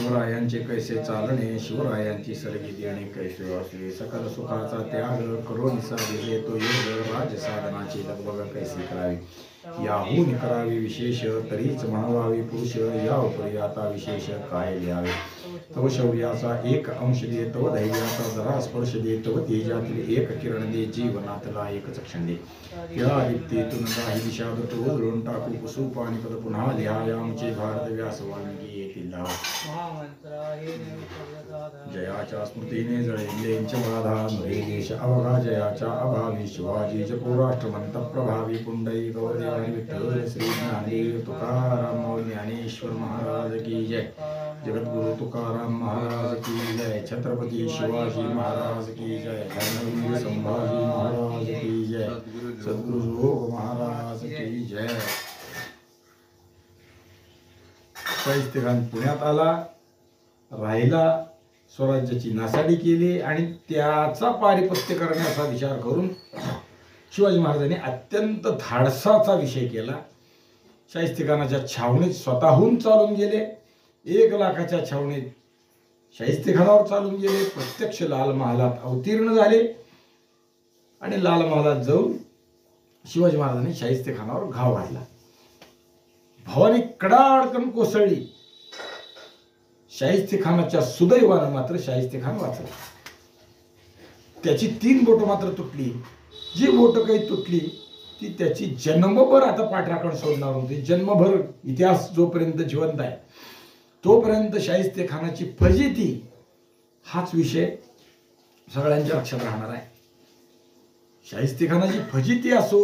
शिवरायांचे कैसे चालणे, शिवरायांची सरगी देणे कैसे असले, सकल सुखाचा त्याग करून दिले तो योग, राज साधनाची लगबग कैसे करावी, याहून करावी विशेष तरीच म्हणावावी पुरुष, या उपरी आता विशेष काय लिहावे, तव शौर्याचा एक अंश दे, तव धैर्याचा जरा स्पर्श दे, तव तेजातील एक किरण दे, जीवनातला एकच क्षण दे, या दीप्तीतून काही दिशा तो धरून टाकू कुसूप आणि पद पुन्हा लिहाया, आमचे भारत व्यास वाल्मिकी येथील लाभ, जयाच्या स्मृतीने जळेंदेंचे बाधा, नरे देश अवघा जयाच्या अभावी, शिवाजी जपो राष्ट्रमंत प्रभावी, पुंडई गौरदेव विठ्ठल श्री ज्ञानदेव तुकाराम ज्ञानेश्वर महाराज की जय, जगद्गुरु तुकाराम महाराज की जय, छत्रपती शिवाजी महाराज की जय, धर्मवीर संभाजी महाराज की जय, सद्गुरु योग महाराज की जय. शाहिस्ते खान पुण्यात आला, राहिला, स्वराज्याची नासाडी केली आणि त्याचा पारिपत्य करण्याचा विचार करून शिवाजी महाराजांनी अत्यंत धाडसाचा विषय केला. शाहिस्ते खानाच्या छावणीत स्वतःहून चालून गेले, 1 लाखाच्या छावणीत शाहिस्ते खानावर चालून गेले, प्रत्यक्ष लाल महालात अवतीर्ण झाले आणि लाल महालात जाऊन शिवाजी महाराजांनी शाहिस्ते खानावर घाव घातला. भवानी कडाडकन कोसळली. शाहिस्ते खानाच्या सुदैवानं मात्र शाहिस्ते खान वाचला. त्याची 3 बोटं मात्र तुटली. जी बोटं काही तुटली ती त्याची जन्मभर आता पाठराखण सोडणार होती. जन्मभर इतिहास जोपर्यंत जिवंत आहे तोपर्यंत शाहिस्ते खानाची फजिती हाच विषय सगळ्यांच्या लक्षात राहणार आहे. शाहिस्ते खानाची फजिती असो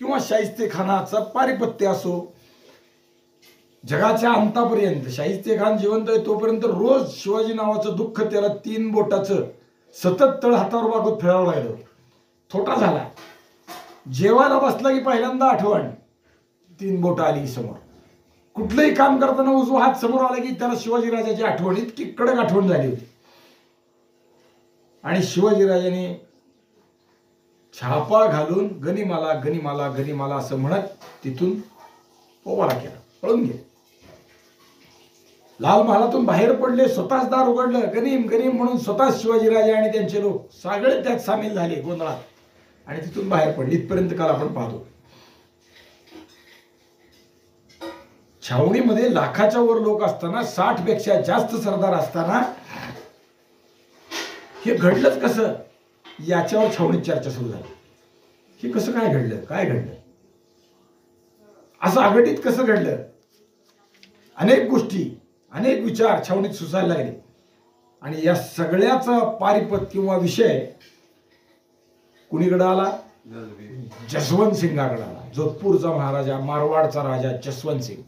किंवा शाहिस्ते खानाचा पारिपत्य असो, जगाच्या अंतापर्यंत शाहिस्ते खान जिवंत आहे तोपर्यंत रोज शिवाजी नावाचं दुःख त्याला 3 बोटाचं सतत तळ हातावर वागत फिरावं लागलं. थोटा झाला. जेवायला बसला की पहिल्यांदा आठवण 3 बोटं आली समोर. कुठलंही काम करताना उजवा हात समोर आला की त्याला शिवाजीराजाची आठवण, इतकी कडक आठवण झाली होती. आणि शिवाजीराजाने छापा घालून गनिमाला गनिमाला गनिमाला असं म्हणत तिथून पोवाडा केला, पळून गेले. लाल महालातून बाहेर पडले, स्वतःच दार उघडलं, गनीम गनीम म्हणून स्वतःच शिवाजीराजे आणि त्यांचे लोक सगळे त्यात सामील झाले गोंधळात आणि तिथून बाहेर पडले. इथपर्यंत काल आपण पाहतो. छावणीमध्ये लाखाच्या वर लोक असताना, 60 पेक्षा जास्त सरदार असताना हे घडलंच कसं, याच्यावर छावणीत चर्चा सुरू झाली. हे कसं काय घडलं, काय घडलं, असं अघटित कसं घडलं. अनेक गोष्टी, अनेक विचार छावणीत सुचायला लागले आणि या सगळ्याचा पारिपत किंवा विषय कुणीकडे आला, जसवंत सिंगाकडे आला. जोधपूरचा महाराजा, मारवाडचा राजा जसवंत सिंग.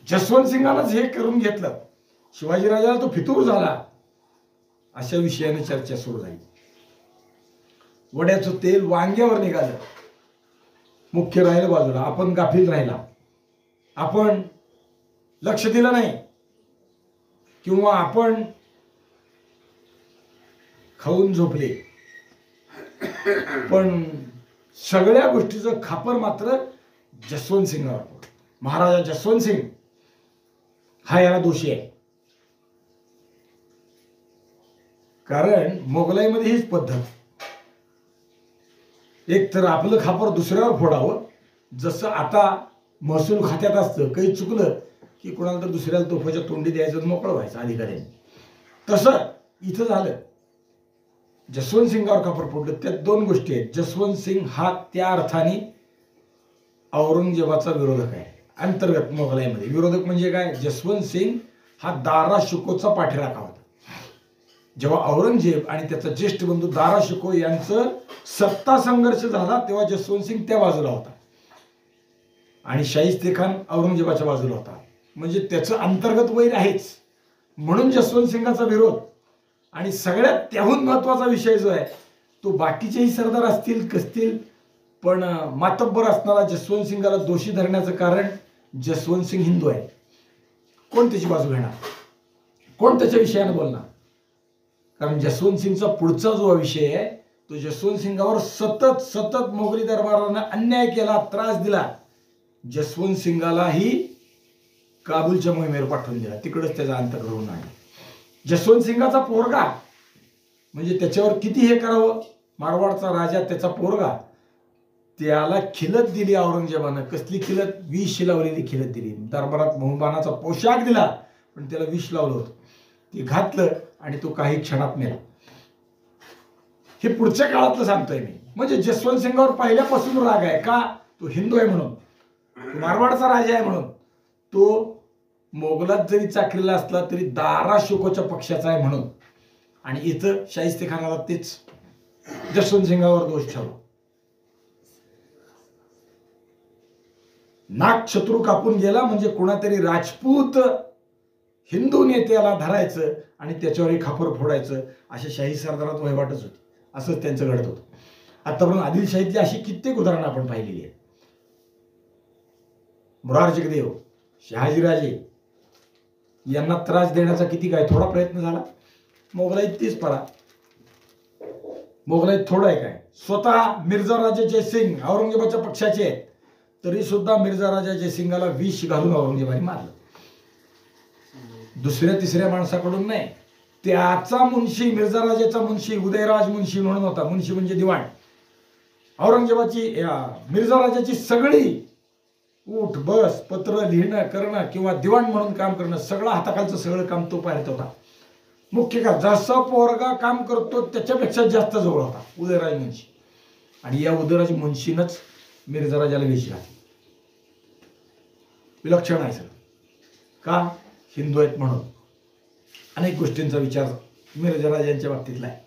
जसवंत सिंगानंच हे करून घेतलं. शिवाजीराजाला तो फितूर झाला. अशा विषयाने चर्चा सुरू झाली. वड्याचं तेल वांग्यावर निघालं. मुख्य राहिलं बाजूला, आपण गाफील राहिला, आपण लक्ष दिलं नाही किंवा आपण खाऊन झोपले. पण सगळ्या गोष्टीचं खापर मात्र जसवंत सिंगावर पडलं. महाराजा जसवंत सिंग हा याला दोषी आहे. कारण मोगलाईमध्ये हीच पद्धत, एक तर आपलं खापर दुसऱ्यावर फोडावं. जसं आता महसूल खात्यात असतं, काही चुकलं की कोणाला तर दुसऱ्याला तोफाच्या तोंडी द्यायचं, मोकळं व्हायचं अधिकाऱ्यांनी. तसं इथं झालं. जसवंत सिंगावर खापर फोडलं. त्यात 2 गोष्टी आहेत. जसवंत सिंग हा त्या अर्थाने औरंगजेबाचा विरोधक आहे. अंतर्गत मोगलाईमध्ये विरोधक म्हणजे काय, जसवंत सिंग हा दारा शिकोचा पाठीराखा होता. जेव्हा औरंगजेब आणि त्याचा ज्येष्ठ बंधू दारा शिको यांचं सत्ता संघर्ष झाला तेव्हा जसवंत सिंग त्या बाजूला होता आणि शाहिस्ते खान औरंगजेबाच्या बाजूला होता. म्हणजे त्याचं अंतर्गत वैर आहेच. म्हणून जसवंत सिंगाचा विरोध. आणि सगळ्यात त्याहून महत्वाचा विषय जो आहे तो, बाकीचेही सरदार असतील कसतील पण मातब्बर असणारा जसवंत सिंगाला दोषी धरण्याचं कारण, जसवंत सिंग हिंदू आहे. कोण त्याची बाजू घेणार, कोण त्याच्या विषयाने बोलणार. कारण जसवंत सिंगचा पुढचा जो विषय आहे तो जसवंत सिंगावर सतत सतत मोगली दरबाराने अन्याय केला, त्रास दिला. जसवंत सिंगालाही काबूलच्या मोहिमेवर पाठवून दिला, तिकडच त्याचा अंत घडवून आणला. जसवंत सिंगाचा पोरगा म्हणजे त्याच्यावर किती हे करावं, मारवाडचा राजा त्याचा पोरगा, त्याला खिलत दिली औरंगजेबानं. कसली खिलत? विष लावलेली खिलत दिली. दरबारात मोहबानाचा पोशाख दिला, पण त्याला विष लावलं होतं. ते घातलं आणि तो काही क्षणात मेला. हे पुढच्या काळातलं सांगतोय मी. म्हणजे जसवंत सिंगावर पहिल्यापासून राग आहे. का? तो हिंदू आहे म्हणून, तो मारवाडचा राजा आहे म्हणून, तो मोगलात जरी चाकरीला असला तरी दारा शिकोच्या पक्षाचा आहे म्हणून. आणि इथं शाहिस्तेखानाला तेच जसवंत सिंगावर दोष ठेवला. नाक शत्रू कापून गेला म्हणजे कोणातरी राजपूत हिंदू नेत्याला धरायचं आणि त्याच्यावर खापर फोडायचं, अशा शाही सरदारात वहिवाटच होती. असंच त्यांचं घडत होतं. आतापर्यंत आदिलशाहीतली अशी कित्येक उदाहरणं आपण पाहिलेली आहेत. मुरारजगदेव, शहाजीराजे यांना त्रास देण्याचा किती काय थोडा प्रयत्न झाला. मोगलाईत तीच पडा. मोगलाईत थोडं आहे काय. स्वतः मिर्झा राजा जयसिंग औरंगजेबाच्या पक्षाचे आहेत, तरी सुद्धा मिर्झा राजा जयसिंगाला विष घालून औरंगजेबाने मारलं. दुसऱ्या तिसऱ्या माणसाकडून नाही. त्याचा मुन्शी, मिर्झा राजाचा मुन्शी उदयराज मुन्शी म्हणून होता. मुन्शी म्हणजे दिवाण. औरंगजेबाची मिर्झा राजाची सगळी उठ बस, पत्र लिहिणं करणं किंवा दिवाण म्हणून काम करणं, सगळं हाताखालचं सगळं काम तो पाहत होता. मुख्य का जसं पोरगा काम करतो त्याच्यापेक्षा जास्त जवळ होता उदयराज मुन्शी. आणि या उदयराज मुन्शीनंच मिर्झा राजाला विष घातला. विलक्षण आहे सर. का? हिंदू आहेत म्हणून. अनेक गोष्टींचा विचार मिर्झा राजांच्या बाबतीतला आहे.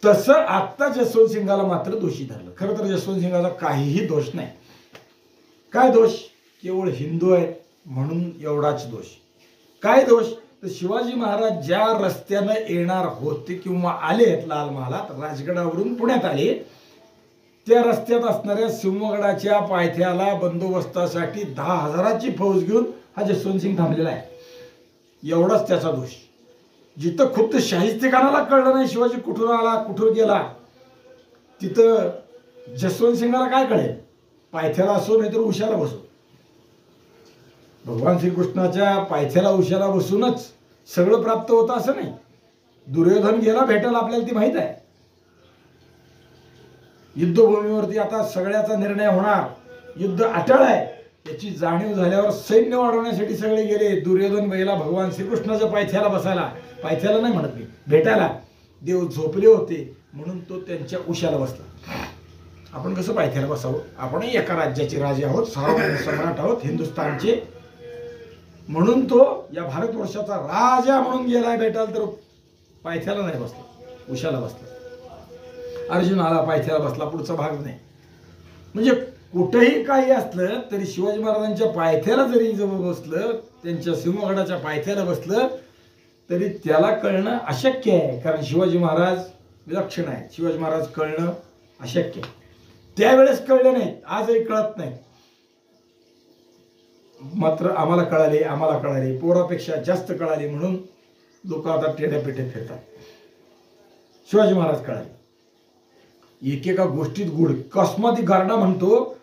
तसं आत्ता जसवंत सिंगाला मात्र दोषी धरलं. खरं तर जसवंत सिंगाला काहीही दोष नाही. काय दोष? केवळ हिंदू आहेत म्हणून एवढाच दोष. काय दोष? तर शिवाजी महाराज ज्या रस्त्यानं येणार होते किंवा आले आहेत लाल महालात, राजगडावरून पुण्यात आले, त्या रस्त्यात असणाऱ्या सिंहगडाच्या पायथ्याला बंदोबस्तासाठी 10,000ची फौज घेऊन हा जसवंत सिंग थांबलेला आहे. एवढाच त्याचा दोष. जिथं खुद्द शाहिस्तेखानाला कळलं नाही शिवाजी कुठून आला कुठून गेला, तिथं जसवंत सिंगाला काय कळेल? पायथ्याला असो नाही तर उशाला बसो. भगवान श्रीकृष्णाच्या पायथ्याला उशाला बसूनच सगळं प्राप्त होतं असं नाही. दुर्योधन गेला भेटायला आपल्याला ती माहित आहे. युद्धभूमीवरती आता सगळ्याचा निर्णय होणार, युद्ध अटळ आहे याची जाणीव झाल्यावर सैन्य वाढवण्यासाठी सगळे गेले. दुर्योधन गेला भगवान श्रीकृष्णाच्या पायथ्याला बसायला, पायथ्याला नाही म्हणत मी, भेटायला. देव झोपले होते म्हणून तो त्यांच्या उशाला बसला. आपण कसं पायथ्याला बसावं? आपणही एका राज्याचे राजे आहोत, सार्वभौम सम्राट आहोत हिंदुस्थानचे, म्हणून तो या भारतवर्षाचा राजा म्हणून गेलाय भेटायला, तर पायथ्याला नाही बसला, उशाला बसला. अर्जुन आला पायथ्याला बसला, पुढचा भाग नाही. म्हणजे कुठेही काही असलं तरी शिवाजी महाराजांच्या पायथ्याला जरी बसलं, त्यांच्या सिंहगडाच्या पायथ्याला बसलं, तरी त्याला कळणं अशक्य आहे. कारण शिवाजी महाराज विलक्षण आहे. शिवाजी महाराज कळणं अशक्य आहे. त्यावेळेस कळले नाहीत, आजही कळत नाही. मात्र आम्हाला कळाले, पोरापेक्षा जास्त कळाले म्हणून लोक आता टेढ्या पेठे फिरतात. शिवाजी महाराज कळाले. एकेका गोष्टीत गुढ. कस्मादी गार्डा म्हणतो,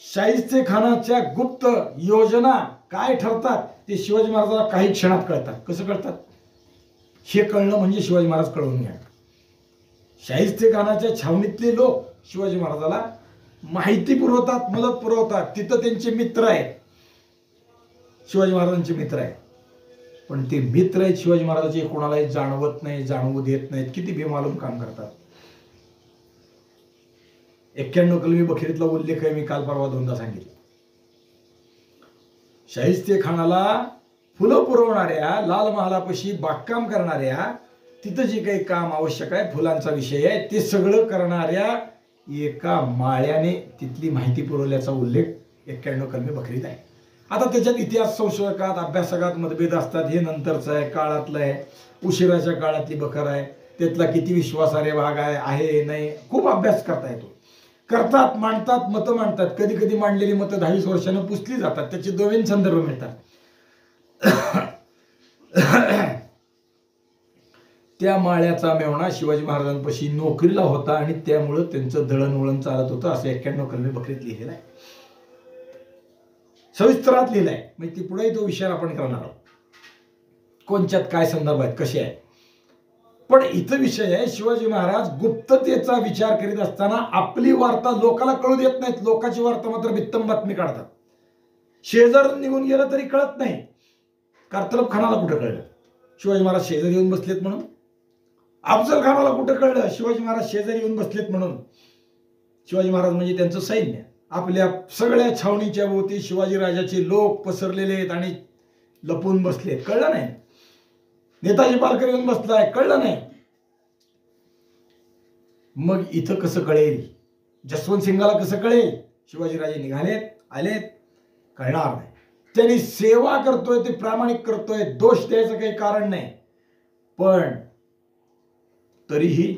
शाहिस्तेखानाच्या गुप्त योजना काय ठरतात ते शिवाजी महाराजाला काही क्षणात कळतात. कसं कळतात? हे कळणं म्हणजे शिवाजी महाराज कळवून घ्या. शाहिस्तेखानाच्या छावणीतले लोक शिवाजी महाराजाला माहिती पुरवतात, मदत पुरवतात. तिथं त्यांचे मित्र आहेत, शिवाजी महाराजांचे मित्र आहेत. पण ते मित्र आहेत शिवाजी महाराजांचे कोणालाही जाणवत नाही, जाणवू देत नाहीत. किती बेमालूम काम करतात. 91 कलमी बखरीतला उल्लेख आहे, मी काल परवा दोनदा सांगितलं. शाहिस्तेखानाला फुलं पुरवणाऱ्या, लाल महालापाशी बागकाम करणाऱ्या, तिथं जे काही काम आवश्यक आहे, फुलांचा विषय आहे, ते सगळं करणाऱ्या एका माळ्याने तिथली माहिती पुरवल्याचा उल्लेख 91 कलमी बखरीत आहे. आता त्याच्यात इतिहास संशोधकात, अभ्यासकात मतभेद असतात. हे नंतरचं आहे, काळातलं आहे, उशिराच्या काळातली बखर आहे, त्यातला किती विश्वासार्ह भाग आहे नाही, खूप अभ्यास करता येतो. करतात, मांडतात, मतं मांडतात. कधी कधी मांडलेली मतं 20 वर्षानं पुसली जातात, त्याचे नवीन संदर्भ मिळतात. त्या माळ्याचा मेवणा शिवाजी महाराजांपाशी नोकरीला होता आणि त्यामुळं त्यांचं दळणवळण चालत होतं, असं 91 कलमी बखरीत लिहिलेलं आहे. सविस्तरात लिहिलाय. म्हणजे ती पुढे तो विषय आपण करणार आहोत, कोणच्यात काय संदर्भ आहेत, कसे आहे. पण इथं विषय आहे, शिवाजी महाराज गुप्ततेचा विचार करीत असताना आपली वार्ता लोकांना कळू देत नाहीत. लोकांची वार्ता मात्र बित्तम बातमी काढतात. शेजारून निघून गेलं तरी कळत नाही. कारतलब खानाला कुठं कळलं शिवाजी महाराज शेजारी येऊन बसलेत म्हणून? अफजल खानाला कुठं कळलं शिवाजी महाराज शेजारी येऊन बसलेत म्हणून? शिवाजी महाराज म्हणजे त्यांचं सैन्य, आपल्या सगळ्या छावणीच्या भोवती शिवाजी राजाचे लोक पसरलेले आहेत आणि लपून बसलेत, कळलं नाही. नेताजी पालकर येऊन बसलाय, कळलं नाही. मग इथं कसं कळेल? जसवंत सिंगाला कसं कळेल? शिवाजीराजे निघालेत, आलेत, कळणार नाही. त्यांनी सेवा करतोय, ते प्रामाणिक करतोय, दोष द्यायचं काही कारण नाही. पण तरीही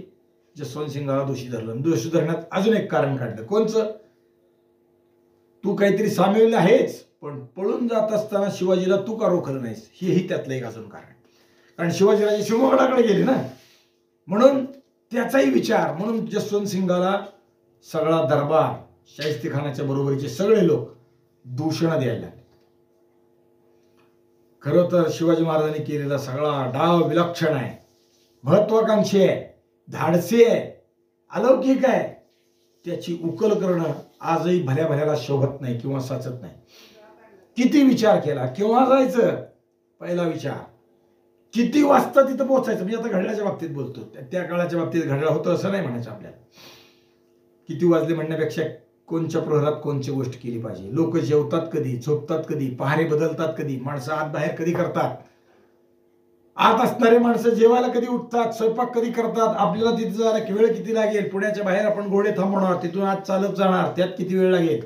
जसवंत सिंगाला दोषी धरलं. दोषी धरण्यात अजून एक कारण काढलं. कोणचं? तू काहीतरी सामील आहेच, पण पळून जात असताना शिवाजीला तू का रोखलं नाहीस? हेही त्यातलं एक अजून कारण. कारण शिवाजीराजे शिवगडाकडे गेले ना, म्हणून त्याचाही विचार. म्हणून जसवंत सिंगाला सगळा दरबार, शाहिस्तेखानाच्या बरोबरीचे सगळे लोक दूषण द्यायला. खरं तर शिवाजी महाराजांनी केलेला सगळा डाव विलक्षण आहे, महत्वाकांक्षी आहे, धाडसी आहे, अलौकिक आहे. त्याची उकल करणं आजही भल्या भल्याला शोभत नाही किंवा साचत नाही. किती विचार केला, केव्हा जायचं, पहिला विचार, किती वाजता तिथं पोहोचायचं. म्हणजे आता घड्याळाच्या बाबतीत बोलतो, त्या काळाच्या बाबतीत घड्याळ होतं असं नाही म्हणायचं आपल्याला. किती वाजले म्हणण्यापेक्षा कोणत्या प्रहरात कोणती गोष्ट केली पाहिजे. लोक जेवतात कधी, झोपतात कधी, पहारे बदलतात कधी, माणसं आत बाहेर कधी करतात, आत असणारे माणसं जेवायला कधी उठतात, स्वयंपाक कधी करतात, आपल्याला तिथे जायला वेळ किती लागेल, पुण्याच्या बाहेर आपण घोडे थांबवणार, तिथून आत चालत जाणार, त्यात किती वेळ लागेल,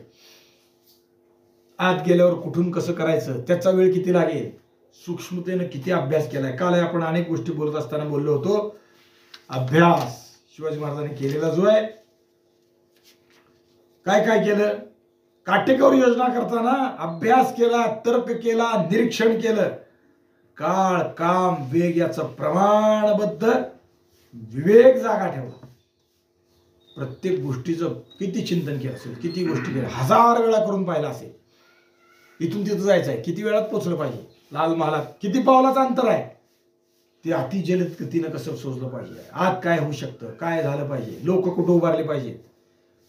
आत गेल्यावर कुठून कसं करायचं त्याचा वेळ किती लागेल, सूक्ष्मतेनं किती अभ्यास केलाय. काल आपण अनेक गोष्टी बोलत असताना बोललो होतो. अभ्यास शिवाजी महाराजांनी केलेला जो आहे, काय काय केलं, काटेकोर योजना करताना अभ्यास केला, तर्क केला, निरीक्षण केलं, काळ, काम, वेग याचं प्रमाणबद्ध विवेक जागा ठेवला. प्रत्येक गोष्टीचं किती चिंतन केलं असेल, किती गोष्टी केल्या, 1000 वेळा करून पाहिला असेल. इथून तिथं जायचं आहे, किती वेळात पोहोचलं पाहिजे, लाल महालात किती पावलाचं अंतर आहे, ते अति जलद गतीनं कसं सोचलं पाहिजे, आत काय होऊ शकतं, काय झालं पाहिजे, लोक कुठं उभारले पाहिजेत,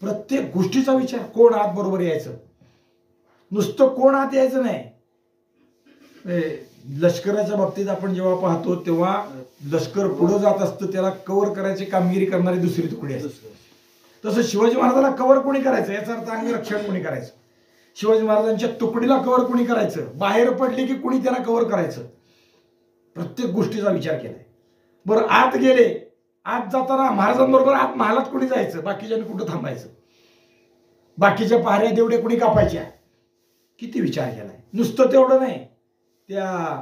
प्रत्येक गोष्टीचा विचार. कोण आत बरोबर यायचं, नुसतं कोण आत यायचं नाही. लष्कराच्या बाबतीत आपण जेव्हा पाहतो तेव्हा लष्कर पुढे जात असतं, त्याला कव्हर करायची कामगिरी करणारी दुसरी तुकडी असते. तसं शिवाजी महाराजांना कव्हर कोणी करायचं, याचा अर्थ अंगरक्षण कोणी करायचं. शिवाजी महाराजांच्या तुकडीला कव्हर कोणी करायचं, बाहेर पडले की कोणी त्याला कव्हर करायचं, प्रत्येक गोष्टीचा विचार केलाय. बरं, आत गेले, आत जाताना महाराजांबरोबर आत महालात कोणी जायचं, बाकीच्यांनी कुठं थांबायचं, बाकीच्या पहाऱ्या देवडे कोणी कापायच्या, किती विचार केलाय. नुसतं तेवढं नाही, त्या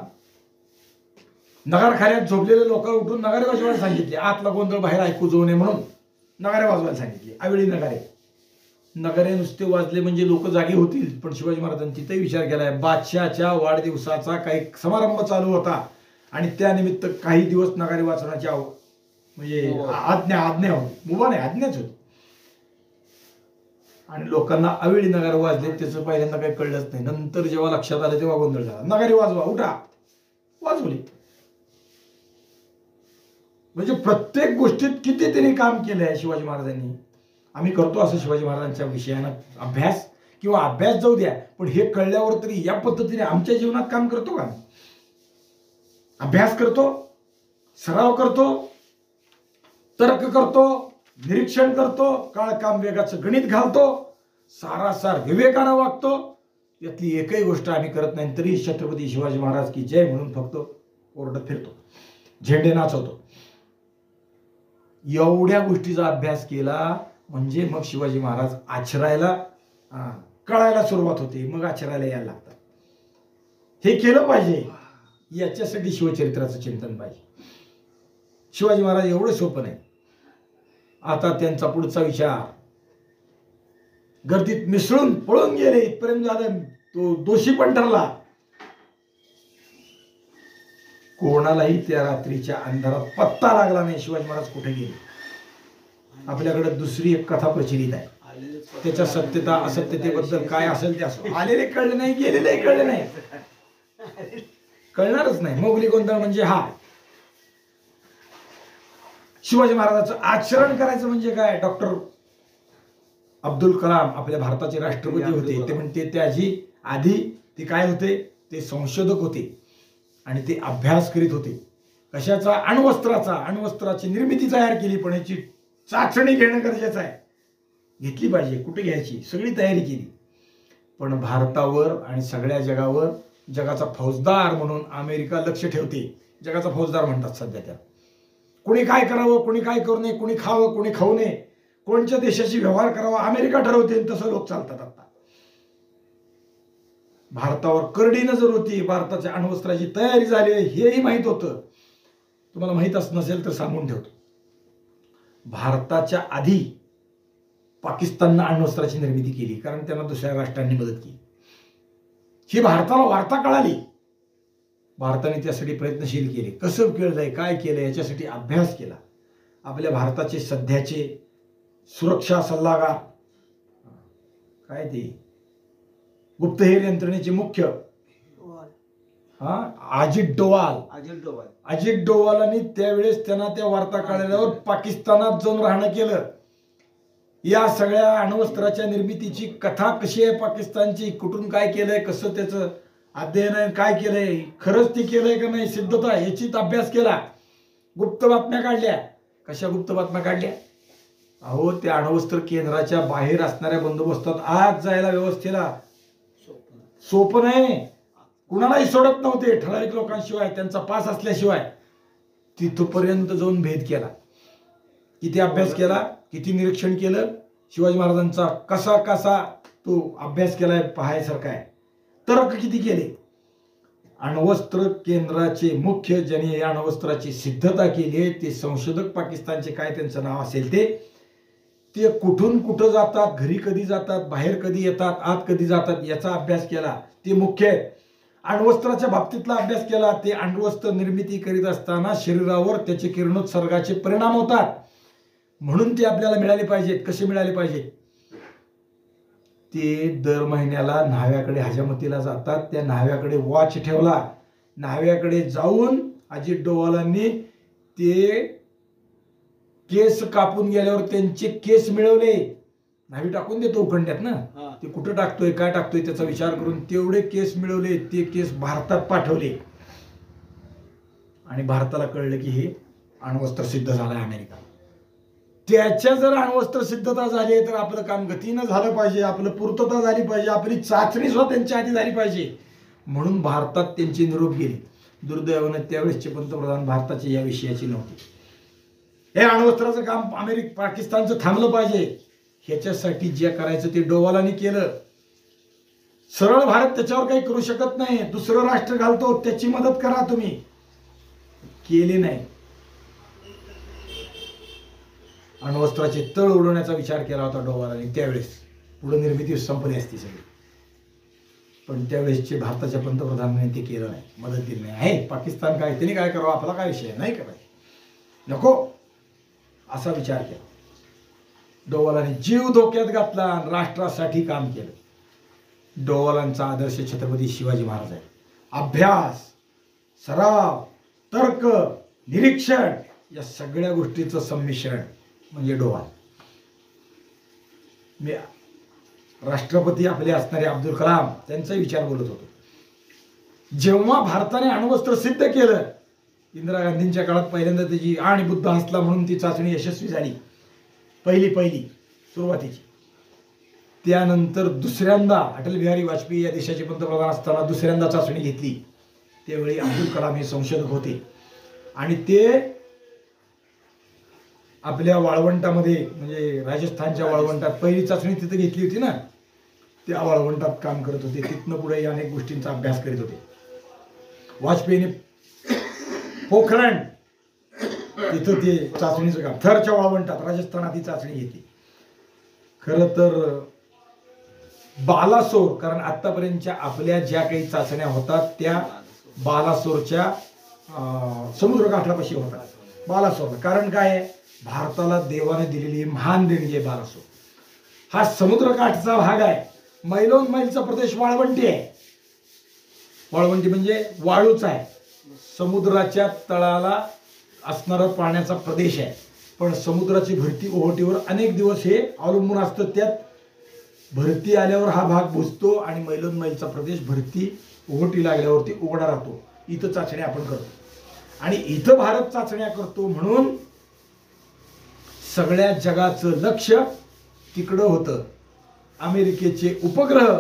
नगारखान्यात झोपलेले लोक उठून नगारे वाजवायला सांगितले, आतला गोंधळ बाहेर ऐकू जाऊ नये म्हणून नगारे वाजवायला सांगितले. आवेळी नगारे नुसते वाजले म्हणजे लोक जागे होतील. पण शिवाजी महाराजांनी तिथेही विचार केलाय. बादशाहच्या वाढदिवसाचा काही समारंभ चालू होता आणि त्यानिमित्त काही दिवस नगारे वाजवण्याची म्हणजे आज्ञा होती, मुभा नाही, आज्ञाच होती. आणि लोकांना अवेळी नगारे वाजले, त्याचं पहिल्यांदा काही कळलंच नाही. नंतर जेव्हा लक्षात आलं तेव्हा गोंधळ झाला. नगारे वाजवा, उठा, वाजवली. म्हणजे प्रत्येक गोष्टीत किती त्यांनी काम केलंय शिवाजी महाराजांनी. आम्ही करतो असं शिवाजी महाराजांच्या विषयानं अभ्यास, किंवा अभ्यास जाऊ द्या, पण हे कळल्यावर तरी या पद्धतीने आमच्या जीवनात काम करतो का? अभ्यास करतो, सराव करतो, तर्क करतो, निरीक्षण करतो, काळ काम वेगाचं गणित घालतो, सारासार विवेकानं वागतो. यातली एकही गोष्ट आम्ही करत नाही, तरी छत्रपती शिवाजी महाराज की जय म्हणून फक्त ओरडत फिरतो, झेंडे नाचवतो. एवढ्या गोष्टीचा अभ्यास केला म्हणजे मग शिवाजी महाराज आचरायला कळायला सुरुवात होते, मग आचरायला यायला लागतात. हे केलं पाहिजे, याच्यासाठी शिवचरित्राचं चिंतन पाहिजे. शिवाजी महाराज एवढं सोपं नाही. आता त्यांचा पुढचा विचार, गर्दीत मिसळून पळून गेले इथपर्यंत झालं, तो दोषी पण ठरला. कोणालाही त्या रात्रीच्या अंधारात पत्ता लागला नाही शिवाजी महाराज कुठे गेले. आपल्याकडे दुसरी एक कथा प्रचलित आहे. त्याच्या सत्यता असत्यतेबद्दल काय असेल ते असो, आलेले कळले नाही, गेलेले कळले नाही, कळणारच नाही. मोगली गोंधळ म्हणजे हा. शिवाजी महाराजांचं आचरण करायचं म्हणजे काय? डॉक्टर अब्दुल कलाम आपल्या भारताचे राष्ट्रपती होते. ते म्हणते त्याची आधी ते काय होते? ते संशोधक होते आणि ते अभ्यास करीत होते. कशाचा? अण्वस्त्राचा. अण्वस्त्राची निर्मिती तयार केली, पण याची चाचणी घेणं गरजेचं आहे. घेतली पाहिजे. कुठे घ्यायची? सगळी तयारी केली. पण भारतावर आणि सगळ्या जगावर जगाचा फौजदार म्हणून अमेरिका लक्ष ठेवते. जगाचा फौजदार म्हणतात सध्या त्या. कोणी काय करावं, कोणी काय करू नये, कोणी खावं, कोणी खाऊ नये, कोणत्या देशाशी व्यवहार करावा अमेरिका ठरवते. तसं लोक चालतात. आता भारतावर करडी नजर होती. भारताच्या अण्वस्त्राची तयारी झाली हेही माहित होतं. तुम्हाला माहित नसेल तर सांगून ठेवतो. भारताच्या आधी पाकिस्ताननं अण्वस्त्राची निर्मिती केली, कारण त्यांना दुसऱ्या राष्ट्रांनी मदत केली. ही भारताला वार्ता कळाली. भारताने त्यासाठी प्रयत्नशील केले. कसं केलंय, काय केलं, याच्यासाठी अभ्यास केला. आपल्या भारताचे सध्याचे सुरक्षा सल्लागार काय ते गुप्तहेर यंत्रणेचे मुख्य अजित डोवालांनी त्यावेळेस त्यांना त्या वार्ता कळल्यावर पाकिस्तानात जाऊन राहणं केलं. या सगळ्या अण्वस्त्राच्या निर्मितीची कथा कशी आहे पाकिस्तानची, कुठून काय केलंय, कसं त्याचं अध्ययन आहे, काय केलंय, खरंच ते केलंय का नाही, सिद्धता, याचीच अभ्यास केला. गुप्त बातम्या काढल्या. कशा गुप्त बातम्या काढल्या? अहो, त्या अण्वस्त्र केंद्राच्या बाहेर असणाऱ्या बंदोबस्तात आज जायला व्यवस्थेला सोपं नाही. कुणालाही सोडत नव्हते, ठराविक लोकांशिवाय, त्यांचा पास असल्याशिवाय. तिथपर्यंत जाऊन भेद केला. किती अभ्यास केला, किती निरीक्षण केलं, शिवाजी महाराजांचा कसा कसा तो अभ्यास केलाय पाहायसारखा आहे. तर्क किती केले. अण्वस्त्र केंद्राचे मुख्य ज्यांनी या अण्वस्त्राची सिद्धता केली ते संशोधक पाकिस्तानचे, काय त्यांचं नाव असेल ते कुठून कुठं जातात, घरी कधी जातात, बाहेर कधी येतात, आत कधी जातात, याचा अभ्यास केला. ते मुख्य आहेत. अण्वस्त्राच्या बाबतीतला अभ्यास केला. ते अण्वस्त्र निर्मिती करीत असताना शरीरावर त्याचे किरणोत्सर्गाचे परिणाम होतात, म्हणून ते आपल्याला मिळाले पाहिजेत. कसे मिळाले पाहिजेत? ते दर महिन्याला न्हाव्याकडे हजामतीला जातात. त्या न्हाव्याकडे वॉच ठेवला. न्हाव्याकडे जाऊन अजित डोवालांनी ते केस कापून गेल्यावर त्यांचे केस मिळवले. न्हावी टाकून देतो उखंड्यात ना, ते कुठं टाकतोय, काय टाकतोय त्याचा विचार करून तेवढे केस मिळवले. ते केस भारतात पाठवले आणि भारताला कळलं की हे अण्वस्त्र सिद्ध झालंय अमेरिका. त्याच्या जर अण्वस्त्र सिद्धता झाली तर आपलं काम गतीनं झालं पाहिजे, आपलं पूर्तता झाली पाहिजे, आपली चाचणी सुद्धा त्यांच्या आधी झाली पाहिजे. म्हणून भारतात त्यांची निरोप गेली. दुर्दैवाने त्यावेळेसचे पंतप्रधान भारताचे या विषयाची नव्हते. हे अण्वस्त्राचं काम पाकिस्तानचं थांबलं पाहिजे, ह्याच्यासाठी जे करायचं ते डोवालांनी केलं. सरळ भारत त्याच्यावर काही करू शकत नाही. दुसरं राष्ट्र घालतो, त्याची मदत करा तुम्ही. केले नाही. अण्वस्त्राचे तळ उडवण्याचा विचार केला होता डोवालांनी त्यावेळेस. पुढे निर्मिती संपली असती सगळी, पण त्यावेळेसचे भारताच्या पंतप्रधानांनी ते केलं नाही, मदत दिली नाही. आहे पाकिस्तान काय, त्यांनी काय करावं, आपला काय विषय नाही करायचं, नको असा विचार केला. डोवालांनी जीव धोक्यात घातला, राष्ट्रासाठी काम केलं. डोवालांचा आदर्श छत्रपती शिवाजी महाराज आहे. अभ्यास, सराव, तर्क, निरीक्षण या सगळ्या गोष्टीचं संमिश्रण म्हणजे डोवाल. मी राष्ट्रपती आपले असणारे अब्दुल कलाम त्यांचा विचार बोलत होतो. जेव्हा भारताने अण्वस्त्र सिद्ध केलं, इंदिरा गांधींच्या काळात पहिल्यांदा त्याची आणि बुद्ध हसला म्हणून ती चाचणी यशस्वी झाली, पहिली सुरुवातीची. त्यानंतर दुसऱ्यांदा अटल बिहारी वाजपेयी या देशाचे पंतप्रधान असताना दुसऱ्यांदा चाचणी घेतली. त्यावेळी अब्दुल कलाम हे संशोधक होते आणि ते आपल्या वाळवंटामध्ये, म्हणजे राजस्थानच्या वाळवंटात पहिली चाचणी तिथे घेतली होती ना, त्या वाळवंटात काम करत होते. तिथनं पुढे अनेक गोष्टींचा अभ्यास करीत होते. वाजपेयीने पोखरण तिथं ते चाचणीचं काम, थरच्या वाळवंटात राजस्थानात ही चाचणी घेतली. खरं तर बालासोर, कारण आतापर्यंतच्या आपल्या ज्या काही चाचण्या होतात त्या बालासोरच्या समुद्रकाठापाशी होतात. बालासोर कारण काय आहे, भारताला देवाने दिलेली महान देणगी आहे बालासोर. हा समुद्रकाठचा भाग आहे. मैलोन मैलचा प्रदेश वाळवंटी आहे. वाळवंटी म्हणजे वाळूच आहे. समुद्राच्या तळाला असणारा पाण्याचा प्रदेश आहे. पण समुद्राची भरती ओहोटीवर अनेक दिवस हे अवलंबून असतं. त्यात भरती आल्यावर हा भाग बुजतो आणि मैलोन मैलचा प्रदेश भरती ओहोटी लागल्यावरती उघडा राहतो. इथं चाचण्या आपण करतो आणि इथं भारत चाचण्या करतो. म्हणून सगळ्या जगाचं लक्ष तिकडं होतं. अमेरिकेचे उपग्रह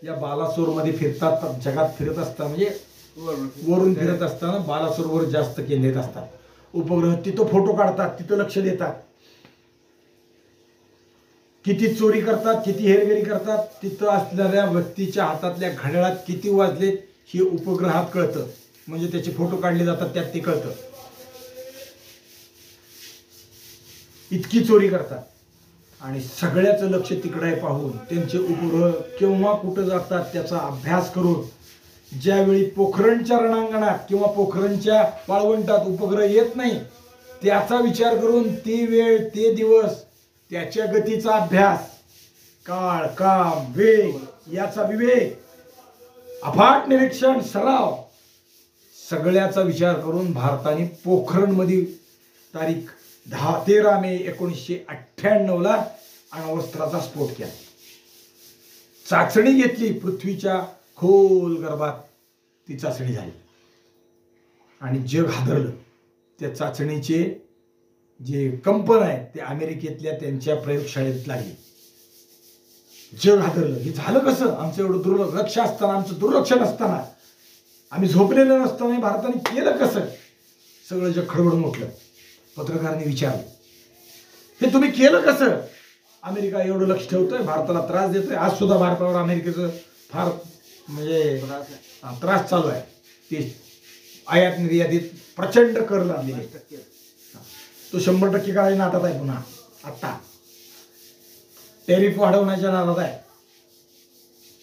या बालासोरमध्ये फिरतात. जगात फिरत असतात म्हणजे वरून फिरत असताना बालासोरवर जास्त केंद्रित असतात. उपग्रह तिथं फोटो काढतात, तिथं लक्ष देतात. किती चोरी करतात, किती हेरगिरी करतात, तिथं असणाऱ्या व्यक्तीच्या हातातल्या घड्याळात किती वाजलेत हे उपग्रहात कळतं. म्हणजे त्याचे फोटो काढले जातात, त्यात ते कळतं. इतकी चोरी करतात आणि सगळ्याचं लक्ष तिकडे पाहून त्यांचे उपग्रह केव्हा कुठं जातात त्याचा अभ्यास करून ज्यावेळी पोखरणच्या रणांगणात किंवा पोखरणच्या वाळवंटात उपग्रह येत नाही त्याचा विचार करून ती वेळ, ते दिवस, त्याच्या गतीचा अभ्यास, काळ, काम, वेग याचा विवेक, अफाट निरीक्षण, सराव सगळ्याचा विचार करून भारताने पोखरणमध्ये तारीख 13 मे 1998 अण्वस्त्राचा स्फोट केला. चाचणी घेतली. पृथ्वीच्या खोल गर्भात ती चाचणी झाली आणि जग हादरलं. त्या चाचणीचे जे कंपन आहे ते अमेरिकेतल्या त्यांच्या प्रयोगशाळेत लागले. जग हादरलं. हे झालं कसं? आमचं एवढं दुर्लक्ष असताना, आमचं दुर्लक्ष नसताना, आम्ही झोपलेलं नसताना भारताने केलं कसं? सगळं जग खडबडून उठलं. पत्रकारांनी विचारलं, हे तुम्ही केलं कसं? अमेरिका एवढं लक्ष ठेवतोय, भारताला त्रास देतोय. आज सुद्धा भारतावर अमेरिकेचं फार म्हणजे त्रास चालू आहे. ते आयात निर्यातीत प्रचंड कर लादलेले. तो 100% करायच्या नादात आहे. पुन्हा आता टॅरिफ वाढवण्याच्या नादात आहे.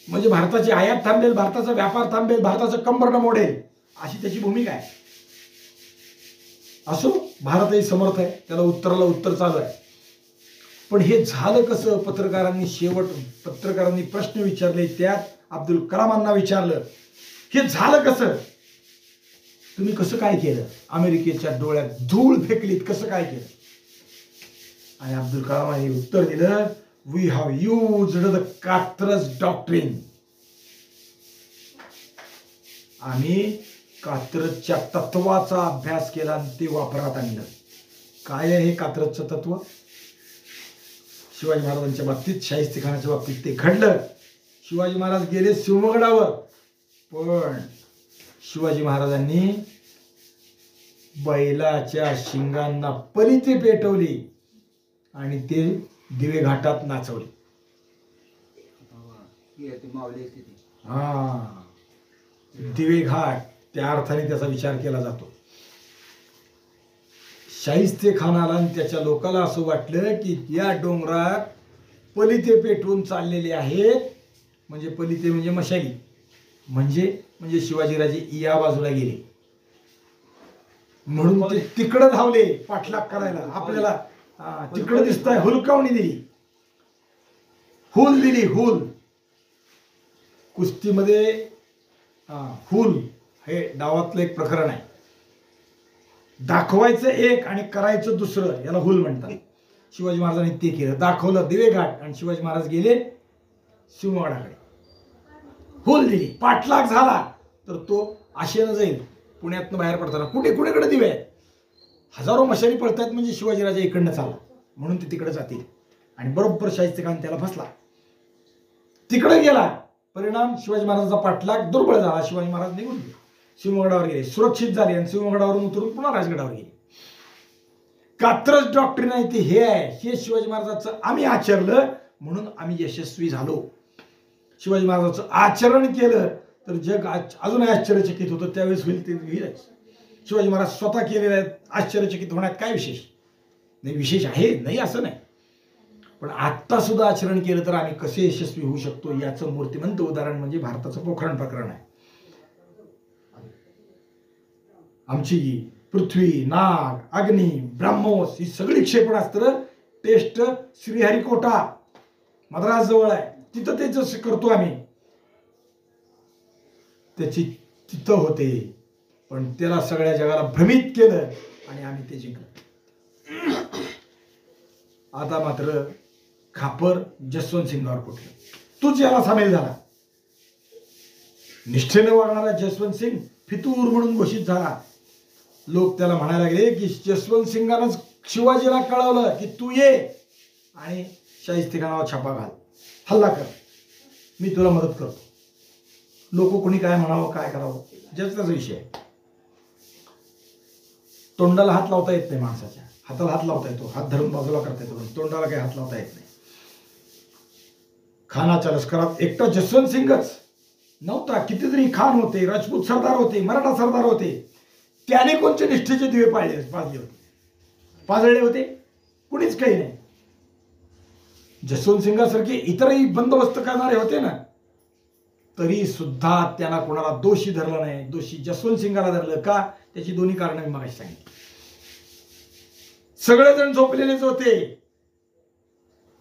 म्हणजे भारताची आयात थांबेल, भारताचा व्यापार थांबेल, भारताचं कंबरडं मोडेल अशी त्याची भूमिका आहे. असो, भारतही समर्थ आहे, त्याला उत्तराला उत्तर चालू आहे. पण हे झालं कसं? पत्रकारांनी प्रश्न विचारले. त्यात अब्दुल कलामांना विचारलं, हे झालं कसं? तुम्ही कसं काय केलं? अमेरिकेच्या डोळ्यात धूळ फेकलीत, कसं काय केलं? आणि अब्दुल कलामांनी उत्तर दिलं, we have used the Katraj doctrine. आम्ही कात्रजच्या तत्वाचा अभ्यास केला आणि ते वापरात आणलं. काय आहे हे कात्रजचं तत्व? शिवाजी महाराजांच्या बाबतीत, शाहिस्तेखानाच्या बाबतीत ते घडलं. शिवाजी महाराज गेले सिंहगडावर, पण शिवाजी महाराजांनी बैलाच्या शिंगांना पलिते पेटवली आणि ते दिवे घाटात नाचवले. हा, दिवे घाट त्या अर्थाने त्याचा विचार केला जातो. शाहिस्तेखानाला आणि त्याच्या लोकांना असं वाटलं की या डोंगरात पलिते पेटवून चाललेले आहेत. म्हणजे पलिते म्हणजे मशाली, म्हणजे शिवाजीराजे या बाजूला गेले म्हणून ते तिकडं धावले पाठलाग करायला. आपल्याला तिकडं दिसतंय, हुलकावणी दिली, हुल दिली. हुल कुस्तीमध्ये हुल हे डावातलं एक प्रकरण आहे. दाखवायचं एक आणि करायचं दुसरं, याला हुल म्हणतात. शिवाजी महाराजांनी ते केलं, दाखवलं दिवेघाट आणि शिवाजी महाराज गेले सिंहगडाकडे. हुल दिली, पाठलाग झाला तर तो आशेनं जाईल. पुण्यातनं बाहेर पडताना कुणीकडे दिवे आहेत, हजारो मशाली पडतायत, म्हणजे शिवाजीराजा इकडनं चालला म्हणून ते तिकडे जातील. आणि बरोबर शाहिस्तेखान त्याला फसला, तिकडे गेला. परिणाम शिवाजी महाराजांचा पाठलाग दुर्बळ झाला. शिवाजी महाराज निघून गेले, सिंहगडावर गेले, सुरक्षित झाले आणि सिंहगडावरून उतरून पुन्हा राजगडावर गेले. कात्रज डॉक्ट्रिन आहे ते हे आहे. हे शिवाजी महाराजांचं आम्ही आचरलं म्हणून आम्ही यशस्वी झालो. शिवाजी महाराजांचं आचरण केलं तर जग अजूनही आश्चर्यचकित होतं. त्यावेळेस होईल ते होईलच. शिवाजी महाराज स्वतः केलेलं आहे, आश्चर्यचकित होण्यात काय विशेष नाही. विशेष आहे नाही असं नाही, पण आत्ता सुद्धा आचरण केलं तर आम्ही कसे यशस्वी होऊ शकतो याचं मूर्तिमंत उदाहरण म्हणजे भारताचं पोखरण प्रकरण आहे. आमची पृथ्वी, नाग, अग्नी, ब्रह्मोस ही सगळी क्षेपणास्त्र टेस्ट श्रीहरिकोटा मद्रास जवळ आहे, तिथं तेच करतो आम्ही. त्याची तिथं होते, पण त्याला सगळ्या जगाला भ्रमित केलं आणि आम्ही ते जिंकलो. आता मात्र खापर जसवंत सिंगावर फुटलं. तूच याला सामील झाला. निष्ठेने वागणारा जसवंत सिंग फितूर म्हणून घोषित झाला. लोक त्याला म्हणायला लागले की जसवंत सिंगानंच शिवाजीला कळवलं की तू ये आणि शाहिस्तेखानावर छापा घाल, हल्ला कर, मी तुला मदत करतो. लोक कोणी काय म्हणावं काय करावं ज्याचाच विषय आहे. तोंडाला हात लावता येत नाही माणसाच्या. हाताला हात लावता येतो, हात धरून बाजूला करता येतो, पण तोंडाला काही हात लावता येत नाही. खानाच्या लष्करात एकटा जसवंत सिंगच नव्हता. कितीतरी खान होते, राजपूत सरदार होते, मराठा सरदार होते. त्याने कोणते निष्ठेचे दिवे पाजले होते, पाजळले होते? कुणीच काही नाही. जसवंत सिंगासारखे इतरही बंदोबस्त करणारे होते ना, तरी सुद्धा त्यांना कोणाला दोषी धरला नाही. दोषी जसवंत सिंगाला धरलं का? त्याची दोन्ही कारणं मी मागाशी सांगितली. सगळेजण झोपलेलेच होते,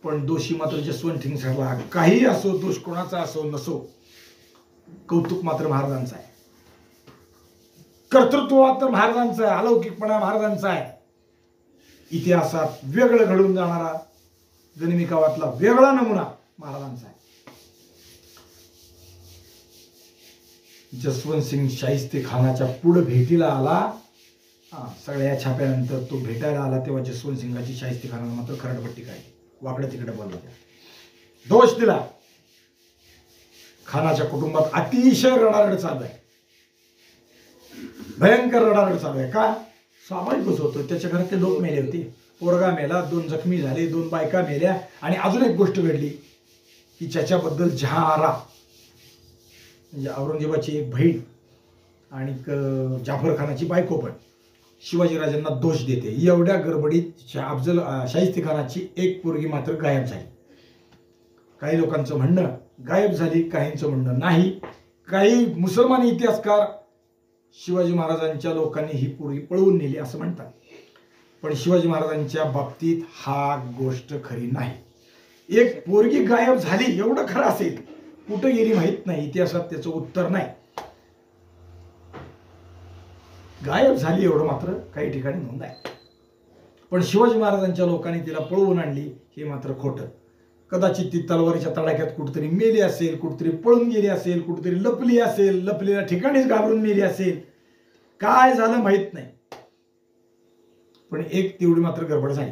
पण दोषी मात्र जसवंत सिंग ठरला. काही असो, दोष कोणाचा असो नसो, कौतुक मात्र महाराजांचं आहे. कर्तृत्व मात्र महाराजांचं आहे. अलौकिकपणा महाराजांचा आहे. इतिहासात वेगळं घडून जाणारा गनिमी कावातला वेगळा नमुना महाराजांचा आहे. जसवंत सिंग शाहिस्ते खानाच्या पुढे भेटीला आला. सगळ्या छाप्यानंतर तो भेटायला आला तेव्हा जसवंत सिंगाची शाहिस्ते खानानं मात्र खरडपट्टी काढली, वाकडं तिकडे बोलवलं, दोष दिला. खानाच्या कुटुंबात अतिशय रडारड चालू आहे, भयंकर रडारड चालू आहे. का? स्वाभाविकच होतं, त्याच्या घरात ते लोक मेले होते. पोरगा मेला, 2 जखमी झाले, 2 बायका मेल्या. आणि अजून एक गोष्ट घडली की ज्याच्याबद्दल जहांआरा म्हणजे औरंगजेबाची एक बहीण आणि जाफर खानाची बायको पण शिवाजीराजांना दोष देते. एवढ्या गडबडीत शाहिस्ते खानाची एक पोरगी मात्र गायब झाली. काही लोकांचं म्हणणं गायब झाली, काहींचं म्हणणं नाही. काही मुसलमान इतिहासकार शिवाजी महाराजांच्या लोकांनी ही पोरगी पळवून नेली असं म्हणतात, पण शिवाजी महाराजांच्या बाबतीत हा गोष्ट खरी नाही. एक पोरगी गायब झाली एवढं खरं असेल, कुठं गेली माहित नाही, इतिहासात त्याचं उत्तर नाही. गायब झाली एवढं मात्र काही ठिकाणी नोंद आहे, पण शिवाजी महाराजांच्या लोकांनी तिला पळवून आणली हे मात्र खोटं. कदाचित ती तलवारीच्या तडाख्यात कुठेतरी मेली असेल, कुठेतरी पळून गेली असेल, कुठेतरी लपली असेल, लपलेल्या ठिकाणीच घाबरून मेली असेल, काय झालं माहित नाही. पण एक तेवढी मात्र गडबड झाली.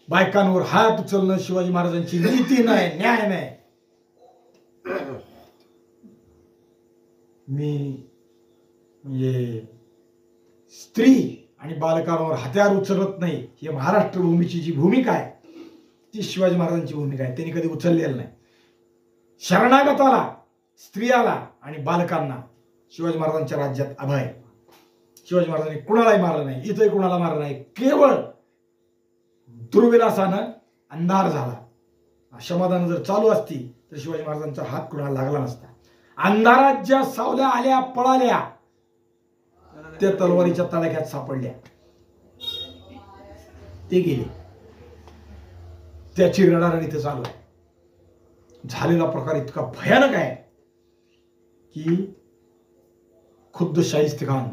बायकांवर हात उचलणं शिवाजी महाराजांची नीती नाही, न्याय नाही. मी म्हणजे स्त्री आणि बालकांवर हत्यार उचलत नाही, ही महाराष्ट्र भूमीची जी भूमिका आहे ती शिवाजी महाराजांची भूमिका आहे. त्यांनी कधी उचललेलं नाही. शरणागताला, स्त्रियाला आणि बालकांना शिवाजी महाराजांच्या राज्यात अभय. शिवाजी महाराजांनी कुणालाही मारलं नाही, इथंही कुणाला मारलं नाही. केवळ दुर्विलासानं अंधार झाला. क्षमादान जर चालू असती तर शिवाजी महाराजांचा हात कुणाला लागला नसता. अंधारात ज्या सावल्या आल्या पळाल्या त्या तलवारीच्या तडाख्यात सापडल्या, ते गेले. त्याची रडारड इथे चालू आहे. झालेला प्रकार इतका भयानक आहे की खुद्द शाहिस्ते खान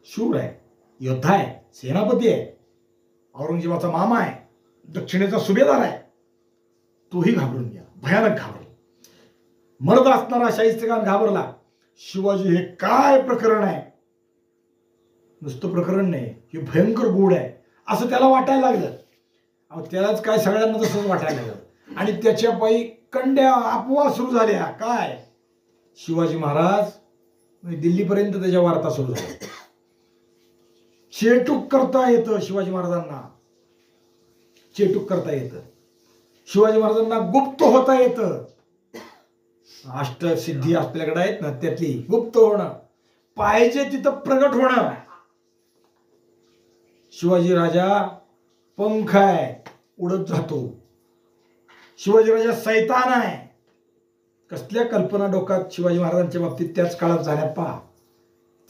शूर आहे, योद्धा आहे, सेनापती आहे, औरंगजेबाचा मामा आहे, दक्षिणेचा सुभेदार आहे, तोही घाबरून गेला, भयानक घाबरला. मर्द असणारा शाहिस्ते खान घाबरला. शिवाजी हे काय प्रकरण आहे, नुसतं प्रकरण नाही, हे भयंकर गूढ आहे असं त्याला वाटायला लागलं. त्यालाच काय सगळ्यांना तसंच वाटायला लागलं आणि त्याच्या पायी कंड्या अफवा सुरू झाल्या. काय? शिवाजी महाराज दिल्लीपर्यंत त्याच्या वार्ता सुरू झाल्या. चेटूक करता येतं शिवाजी महाराजांना, चेटूक करता येतं शिवाजी महाराजांना, गुप्त होता येतं. अष्टसिद्धी आपल्याकडे आहेत ना, त्यातली गुप्त होणं, पाहिजे तिथं प्रगट होणं. शिवाजी राजा पंख आहे, उडत जातो. शिवाजी राजा सैतान आहे. कसल्या कल्पना डोक्यात शिवाजी महाराजांच्या बाबतीत त्याच काळात झाल्या पहा.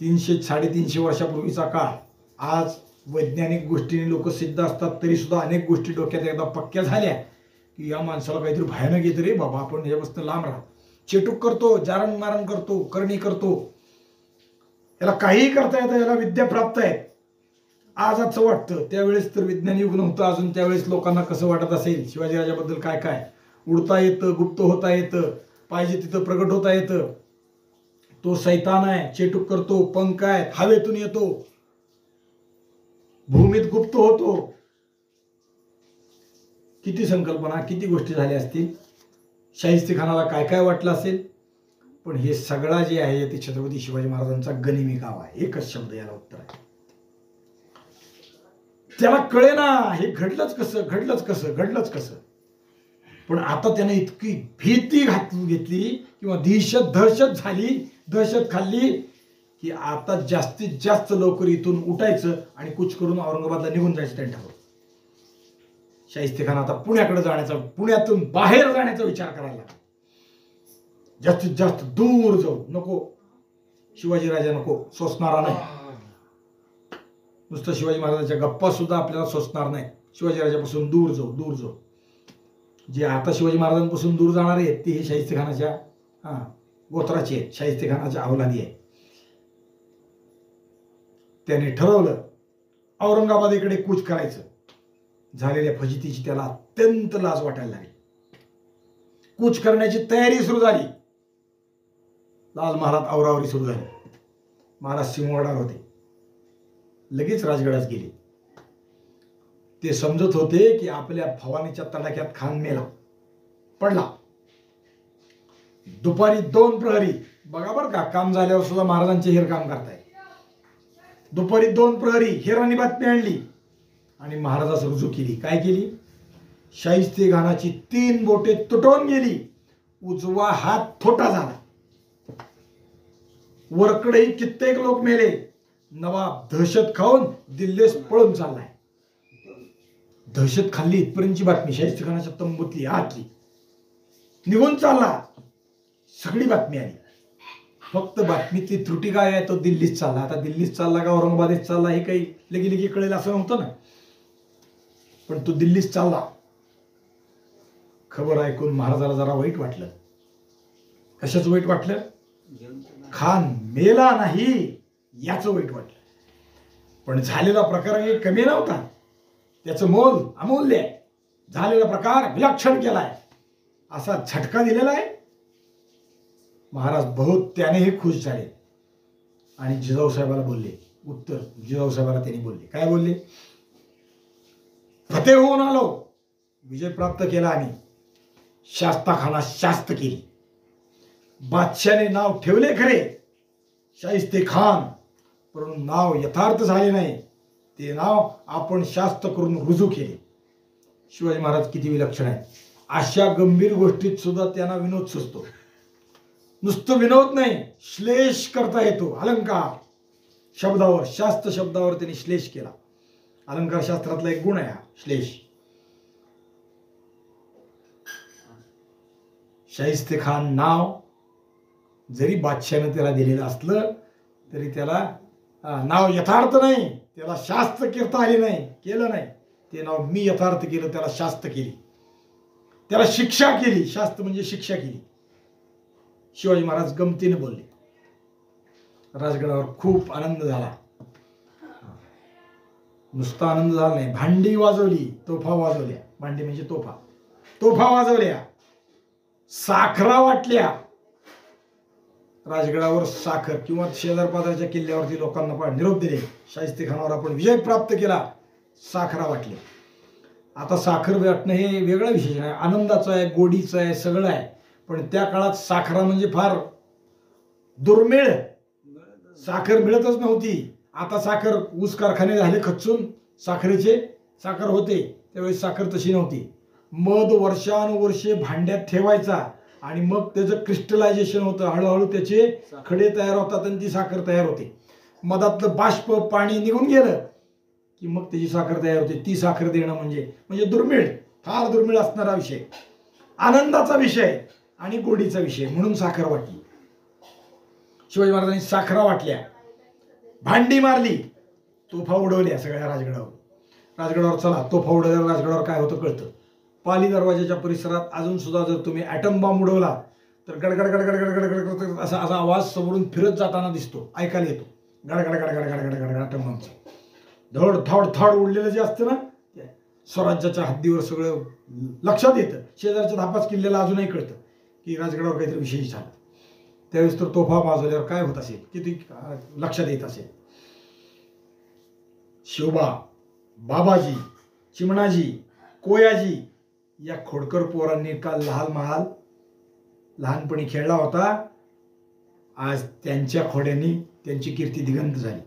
300-350 वर्षापूर्वीचा काळ. आज वैज्ञानिक गोष्टीने लोक सिद्ध असतात तरी सुद्धा अनेक गोष्टी डोक्यात एकदा पक्क्या झाल्या की या माणसाला काहीतरी भयानक येतं रे बाबा, आपण यापासून लांब राहा. चेटूक करतो, जारण मारण करतो, करणी करतो, याला काहीही करता येतं, याला विद्या प्राप्त आहे आज असं वाटतं. त्यावेळेस तर विज्ञान युग नव्हतं अजून. त्यावेळेस लोकांना कसं वाटत असेल शिवाजीराजाबद्दल काय काय. उडता येतं, गुप्त होता येतं, पाहिजे तिथं प्रगट होता येतं, तो सैतान आहे, चेटूक करतो, पंख आहे, हवेतून येतो, भूमीत गुप्त होतो. किती संकल्पना, किती गोष्टी झाल्या असतील. शाहिस्तेखानाला काय काय वाटलं असेल. पण हे सगळा जे आहे ते छत्रपती शिवाजी महाराजांचा गनिमी काव आहे. एकच शब्द याला उत्तर आहे. त्याला कळेना हे घडलंच कसं, घडलंच कसं, घडलंच कसं. पण आता त्याने इतकी भीती घेतली किंवा दहशत झाली, दहशत खाल्ली की आता जास्तीत जास्त लवकर इथून उठायचं आणि कूच करून औरंगाबादला निघून जायचं त्यांच्यावर. शाहिस्तेखान आता पुण्याकडे जाण्याचा, पुण्यातून बाहेर जाण्याचा विचार करायला लागला. जास्तीत जास्त दूर जाऊ नको, शिवाजीराजा नको, सोसणारा नाही. नुसतं शिवाजी महाराजांच्या गप्पा सुद्धा आपल्याला सोसणार नाही. शिवाजीराजापासून दूर जाऊ, दूर जाऊ. जे आता शिवाजी महाराजांपासून दूर जाणार आहेत ते हे शाहिस्तेखानाच्या गोत्राचे आहेत, शाहिस्तेखानाच्या अवलादी आहेत. त्याने ठरवलं औरंगाबादेकडे कूच करायचं. झालेल्या फजितीची त्याला अत्यंत लाज वाटायला लागली. कूच करण्याची तयारी सुरू झाली. लाल महाराज आवरावरी सुरू झाली. महाराज सिंहगडावर होते, लगेच राजगडात गेले. ते समजत होते की आपल्या भवानीच्या तडाख्यात खान मेला, पडला. दुपारी 2 प्रहरी, बघा बरं का, काम झाल्यावर सुद्धा महाराजांचे हेर काम करताय. दुपारी 2 प्रहरी हेरांनी बातमी आणली आणि महाराजास रुजू केली. काय केली? शाहिस्तेखानाची 3 बोटे तुटून गेली, उजवा हात थोटा झाला. वरकडेही कित्येक लोक मेले. नवाब दहशत खाऊन दिल्लीस पळून चाललाय. दहशत खाल्ली इथपर्यंतची बातमी शाहिस्तेखानाच्या तंबूतली आतली, निघून चालला. सगळी बातमी आली. फक्त बातमीतली त्रुटी काय आहे, तो दिल्लीत चालला. आता दिल्लीत चालला का औरंगाबादेत चालला हे काही लगी कळेल असं नव्हतं ना, पण तो दिल्लीत चालला. खबर ऐकून महाराजाला जरा वाईट वाटलं. कशाचं वाईट वाटलं? खान मेला नाही याचं वाईट वाटलं. पण झालेला प्रकार हे कमी नव्हता, त्याचं मोल अमूल्य आहे. झालेला प्रकार विलक्षण केलाय, असा झटका दिलेला आहे. महाराज बहुत त्यानेही खुश झाले आणि जिजाऊ साहेबाला बोलले. उत्तर जिजाऊ साहेबाला त्यांनी बोलले. काय बोलले? फतेह होऊन आलो, विजय प्राप्त केला, आम्ही शास्ताखाना शास्त केली. बादशाने नाव ठेवले खरे शाहिस्तेखान, परंतु नाव यथार्थ झाले नाही. ते नाव आपण शास्त करून रुजू केले. शिवाजी महाराज किती विलक्षण आहे. अशा गंभीर गोष्टीत सुद्धा त्यांना विनोद सुचतो. नुसतं विनोद नाही, श्लेष करता येतो. अलंकार शब्दावर, शास्त्र शब्दावर त्यांनी श्लेष केला. अलंकार शास्त्रातला एक गुण आहे हा श्लेष. शाहिस्तेखान नाव जरी बादशाने त्याला दिलेलं असलं तरी त्याला नाव यथार्थ नाही, त्याला शास्त्र करता आले नाही, केलं नाही. ते नाव मी यथार्थ केलं, त्याला शास्त्र केली, त्याला शिक्षा केली. शास्त्र म्हणजे शिक्षा केली. शिवाजी महाराज गमतीने बोलले. राजगडावर खूप आनंद झाला. नुसता आनंद झाला नाही, भांडी वाजवली, तोफा वाजवल्या. भांडी म्हणजे तोफा वाजवल्या, साखरा वाटल्या. राजगडावर साखर किंवा शेजारपाजारच्या किल्ल्यावरती लोकांना निरोप दिले, शाहिस्तेखानावर आपण विजय प्राप्त केला, साखरा वाटली. आता साखर वाटणं हे वेगळं विशेष आहे, आनंदाचं आहे, गोडीचं आहे, सगळं आहे. पण त्या काळात साखरा म्हणजे फार दुर्मिळ, साखर मिळतच नव्हती. आता साखर ऊस कारखाने झाले खचून, साखरेचे साखर होते. त्यावेळी साखर तशी नव्हती. मध वर्षानुवर्षे भांड्यात ठेवायचा आणि मग त्याचं क्रिस्टलायझेशन होतं. हळूहळू त्याचे खडे तयार होतात आणि ती साखर तयार होते. मधातलं बाष्प पाणी निघून गेलं की मग त्याची साखर तयार होते. ती साखर देणं म्हणजे दुर्मिळ, फार दुर्मिळ असणारा विषय, आनंदाचा विषय आणि गोडीचा विषय, म्हणून साखर वाटली. शिवाजी महाराजांनी साखरा वाटल्या, भांडी मारली, तोफा उडवल्या सगळ्या राजगडावर. राजगडावर चला, तोफा उडवल्यावर राजगडावर काय होतं कळतं. पाली दरवाजाच्या परिसरात अजून सुद्धा जर तुम्ही ॲटम बॉम्ब उडवला तर गडगड गडगड गडगड गडगड असा असा आवाज समोरून फिरत जाताना दिसतो, ऐकायला येतो. गडगड गडगड गडगड गडगड ॲटम बॉम्बचा धड थड थड उडलेलं जे असतं ना, स्वराज्याच्या हद्दीवर सगळं लक्षात येतं. शेजारच्या धापास किल्ल्याला अजूनही कळतं की राजगडावर काहीतरी विशेष झाला. त्यावेळेस तर तोफा वाजवल्यावर काय होत असेल, किती लक्षात येत असेल. शिवबा, बाबाजी, चिमणाजी, कोयाजी या खोडकर पोरांनी काल लाल महाल लहानपणी खेळला होता. आज त्यांच्या खोड्यांनी त्यांची कीर्ती दिगंत झाली.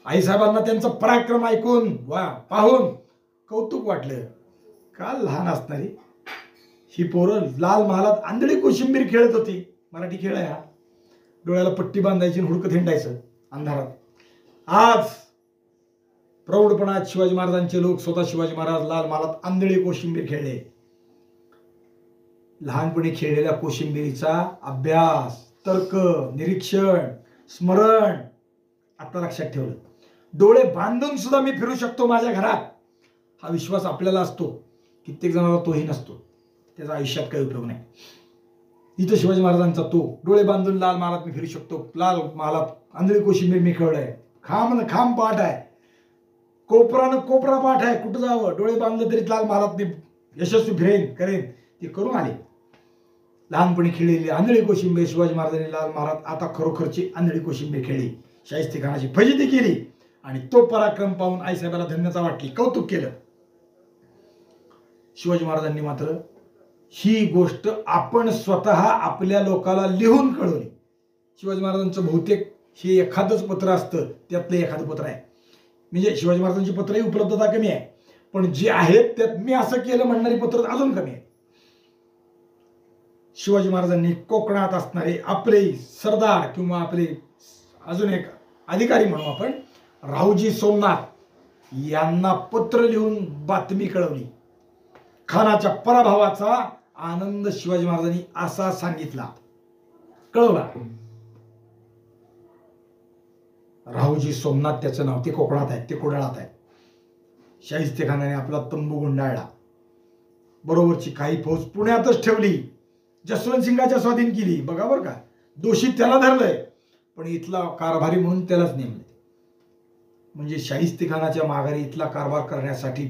आईसाहेबांना त्यांचा पराक्रम ऐकून पाहून कौतुक वाटलं. काल लहान असणारी ही पोरं लाल महालात आंधळी कोशिंबीर खेळत होती. मराठी खेळ आहे हा. डोळ्याला पट्टी बांधायची आणि हुडकत हिंडायचं अंधारात. आज प्रौढपणात शिवाजी महाराजांचे लोक, स्वतः शिवाजी महाराज लाल महालात आंधळी कोशिंबीर खेळले. लहानपणी खेळलेल्या कोशिंबीरीचा अभ्यास, तर्क, निरीक्षण, स्मरण आता लक्षात ठेवलं. डोळे बांधून सुद्धा मी फिरू शकतो माझ्या घरात, हा विश्वास आपल्याला असतो. कित्येक जणांना तोही नसतो. त्याचा आयुष्यात काही उपयोग नाही. इथं शिवाजी महाराजांचा तो डोळे बांधून लाल महालात मी फिरू शकतो. लाल महालात आंधळी कोशिंबीर मी खेळलोय. खांब न खांब पाठ आहे, कोपरानं कोपरा पाठ आहे. कुठं जावं, डोळे बांधले तरी लाल महालात मी यशस्वी करेन. ते करून आले. लहानपणी खेळलेली आंधळी कोशिंबीर शिवाजी महाराजांनी लाल महालात आता खरोखरची आंधळी कोशिंबीर खेळली. शाहिस्तेखानाची फजिती केली आणि तो पराक्रम पाहून आईसाहेबाला धन्यता वाटली, कौतुक केलं. शिवाजी महाराजांनी मात्र ही गोष्ट आपण स्वतः आपल्या लोकाला लिहून कळवली. शिवाजी महाराजांचं बहुतेक हे एखादंच पत्र असतं, त्यातलं एखादं पत्र आहे. म्हणजे शिवाजी महाराजांची पत्रही उपलब्धता कमी आहे, पण जे आहेत त्यात मी असं केलं म्हणणारी पत्र अजून कमी आहे. शिवाजी महाराजांनी कोकणात असणारे आपले सरदार किंवा आपले अजून एक अधिकारी म्हणू आपण, रावजी सोमनाथ यांना पत्र लिहून बातमी कळवली. खानाच्या पराभवाचा आनंद शिवाजी महाराजांनी असा सांगितला, कळवला. रावजी सोमनाथ त्याचं नाव, ते कोकणात आहेत, ते कोडाळात आहेत. शाहिस्तेखानाने आपला तंबू गुंडाळला. बरोबरची काही फौज पुण्यातच ठेवली. जसवंत सिंगाच्या स्वाधीन केली. बघा बरं का, दोषी त्याला धरलंय, पण इथला कारभारी म्हणून त्यालाच नेमले. म्हणजे शाहिस्तेखानाच्या माघारी इथला कारभार करण्यासाठी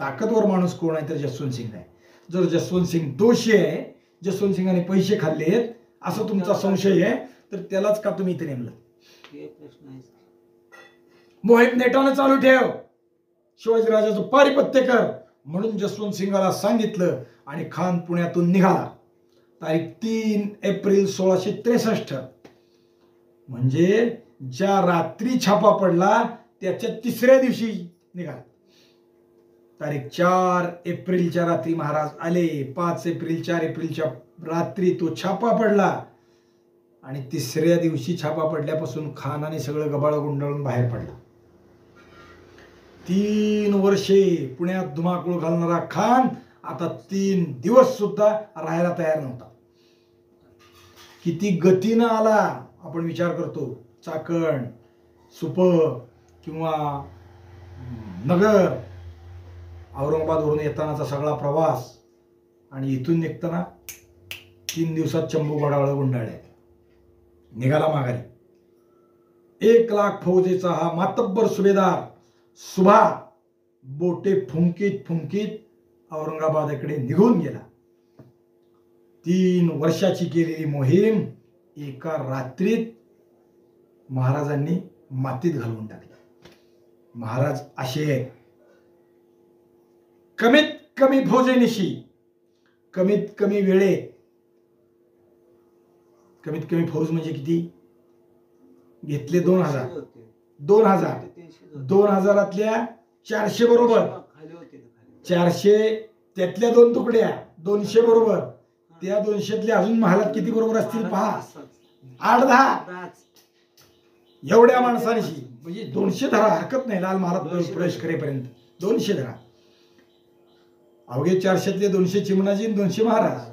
ताकदवर माणूस कोण आहे तर जसवंत सिंग आहे. जर जसवंत सिंग दोषी आहे, जसवंत सिंगाने पैसे खाल्लेत असं तुमचा संशय आहे, तर त्यालाच का तुम्ही इथे नेमलं? मोहीम नेटानं चालू ठेव, शिवाजीराजाचं पारिपत्य कर म्हणून जसवंत सिंगाला सांगितलं आणि खान पुण्यातून निघाला. तारीख 3 एप्रिल 1663. म्हणजे ज्या रात्री छापा पडला त्याच्या तिसऱ्या दिवशी निघाला. तारीख 4 एप्रिलच्या रात्री महाराज आले. 4 एप्रिलच्या रात्री तो छापा पडला आणि तिसऱ्या दिवशी छापा पडल्यापासून खानाने सगळं गबाळ गुंडाळून बाहेर पडला. 3 वर्षे पुण्यात धुमाकूळ घालणारा खान आता 3 दिवस सुद्धा राहायला तयार नव्हता. किती गतीनं आला आपण विचार करतो. चाकण, सुप किंवा नगर, औरंगाबादवरून येतानाचा सगळा प्रवास आणि इथून निघताना 3 दिवसात चंबू घोडावळ गुंडाळले. निघाला माघारी. 1 लाख फौजेचा हा मातब्बर सुभेदार सुभा बोटे फुंकीत फुंकीत औरंगाबादकडे निघून गेला. 3 वर्षाची केलेली मोहीम एका रात्रीत महाराजांनी मातीत घालून टाकली. महाराज असे आहेत, कमीत कमी फौजेनिशी कमीत कमी वेळेत, कमीत कमी फौज म्हणजे किती घेतले? 2000 400 बरोबर, 400 त्यातल्या 2 तुकड्या 200 बरोबर, त्या 200तल्या अजून महालात किती बरोबर असतील पहा. 8-10 एवढ्या माणसांशी, म्हणजे 200 धरा, हरकत नाही लाल महालात प्रवेश करेपर्यंत 200 धरा. अवघे 400तले 200 चिमणाजी आणि 200 महाराज.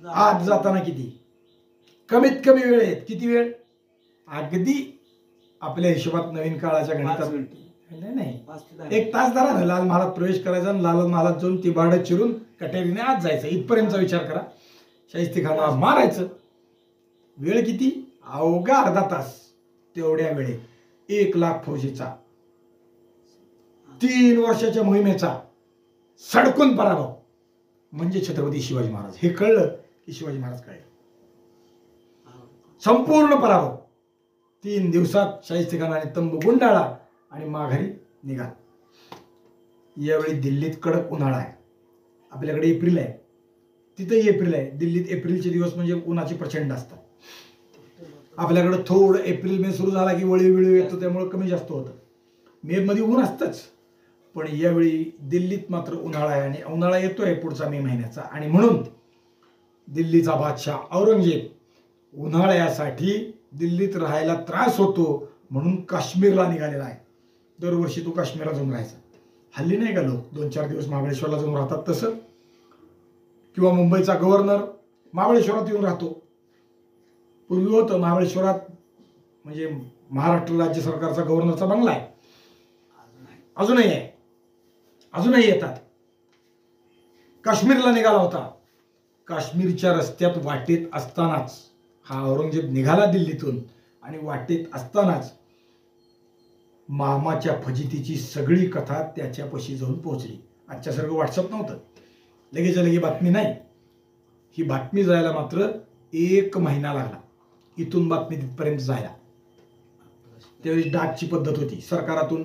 आत जाताना किती? कमीत कमी वेळेत. किती वेळ? अगदी आपल्या हिशोबात नवीन काळाच्या गणितात नाही 1 तास धरा ना, लाल महालात प्रवेश करायचा आणि लाल महालात जाऊन ती बारडं चिरून कटेरीने आत जायचं. इथपर्यंतचा विचार करा. शाहिस्तेखानाला मारायचं. वेळ किती? अवघा अर्धा तास. तेवढ्या वेळे 1 लाख फौजीचा 3 वर्षाच्या मोहिमेचा सडकून पराभव म्हणजे छत्रपती शिवाजी महाराज. हे कळलं की शिवाजी महाराज कळले. संपूर्ण पराभव. 3 दिवसात शाहिस्तेखानाने तंबू गुंडाळला आणि माघारी निघाला. यावेळी दिल्लीत कडक उन्हाळा आहे. आपल्याकडे एप्रिल आहे, तिथंही एप्रिल आहे. दिल्लीत एप्रिलचे दिवस म्हणजे उन्हाचे प्रचंड असतात. आपल्याकडे थोडं एप्रिल मे सुरू झाला की वळीव विळीव येतो, त्यामुळे कमी जास्त होतं. मे मध्ये ऊन असतंच, पण यावेळी दिल्लीत मात्र उन्हाळा आहे आणि उन्हाळा येतोय पुढचा मे महिन्याचा. आणि म्हणून दिल्लीचा बादशाह औरंगजेब उन्हाळ्यासाठी दिल्लीत राहायला त्रास होतो म्हणून काश्मीरला निघालेला आहे. दरवर्षी तो काश्मीरला जाऊन राहायचा. हल्ली नाही का लोक 2-4 दिवस महाबळेश्वरला जाऊन राहतात तसं, किंवा मुंबईचा गव्हर्नर महाबळेश्वरात येऊन राहतो. पूर्वी होतं महाबळेश्वरात, म्हणजे महाराष्ट्र राज्य सरकारचा गव्हर्नरचा बंगला आहे, अजूनही आहे, अजूनही येतात. काश्मीरला निघाला होता. काश्मीरच्या रस्त्यात वाटेत असतानाच हा औरंगजेब निघाला दिल्लीतून, आणि वाटेत असतानाच मामाच्या फजितीची सगळी कथा त्याच्यापाशी जाऊन पोहोचली. आजच्यासारखं व्हॉट्सअप नव्हतं, लगेच्या लगे बातमी नाही. ही बातमी जायला मात्र 1 महिना लागला, इथून बातमी तिथपर्यंत जायला. त्यावेळी डाकची पद्धत होती. सरकारातून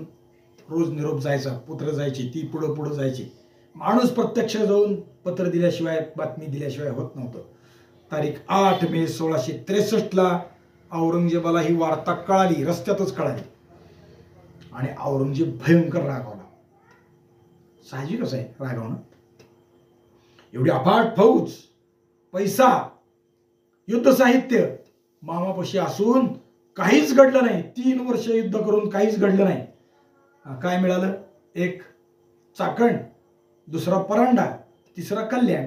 रोज निरोप जायचा, पत्र जायची, ती पुढं पुढं जायची. माणूस प्रत्यक्ष जाऊन पत्र दिल्याशिवाय, बातमी दिल्याशिवाय होत नव्हतं. तारीख 8 मे 1663 औरंगजेबाला ही वार्ता कळाली, रस्त्यातच कळाली, आणि औरंगजेब भयंकर रागावला. साहजिकच आहे रागावणं. एवढी अफाट फौज, पैसा, युद्ध साहित्य मामापाशी असून काहीच घडलं नाही. 3 वर्ष युद्ध करून काहीच घडलं नाही. काय मिळालं? 1 चाकण, 2रा परांडा, 3रा कल्याण.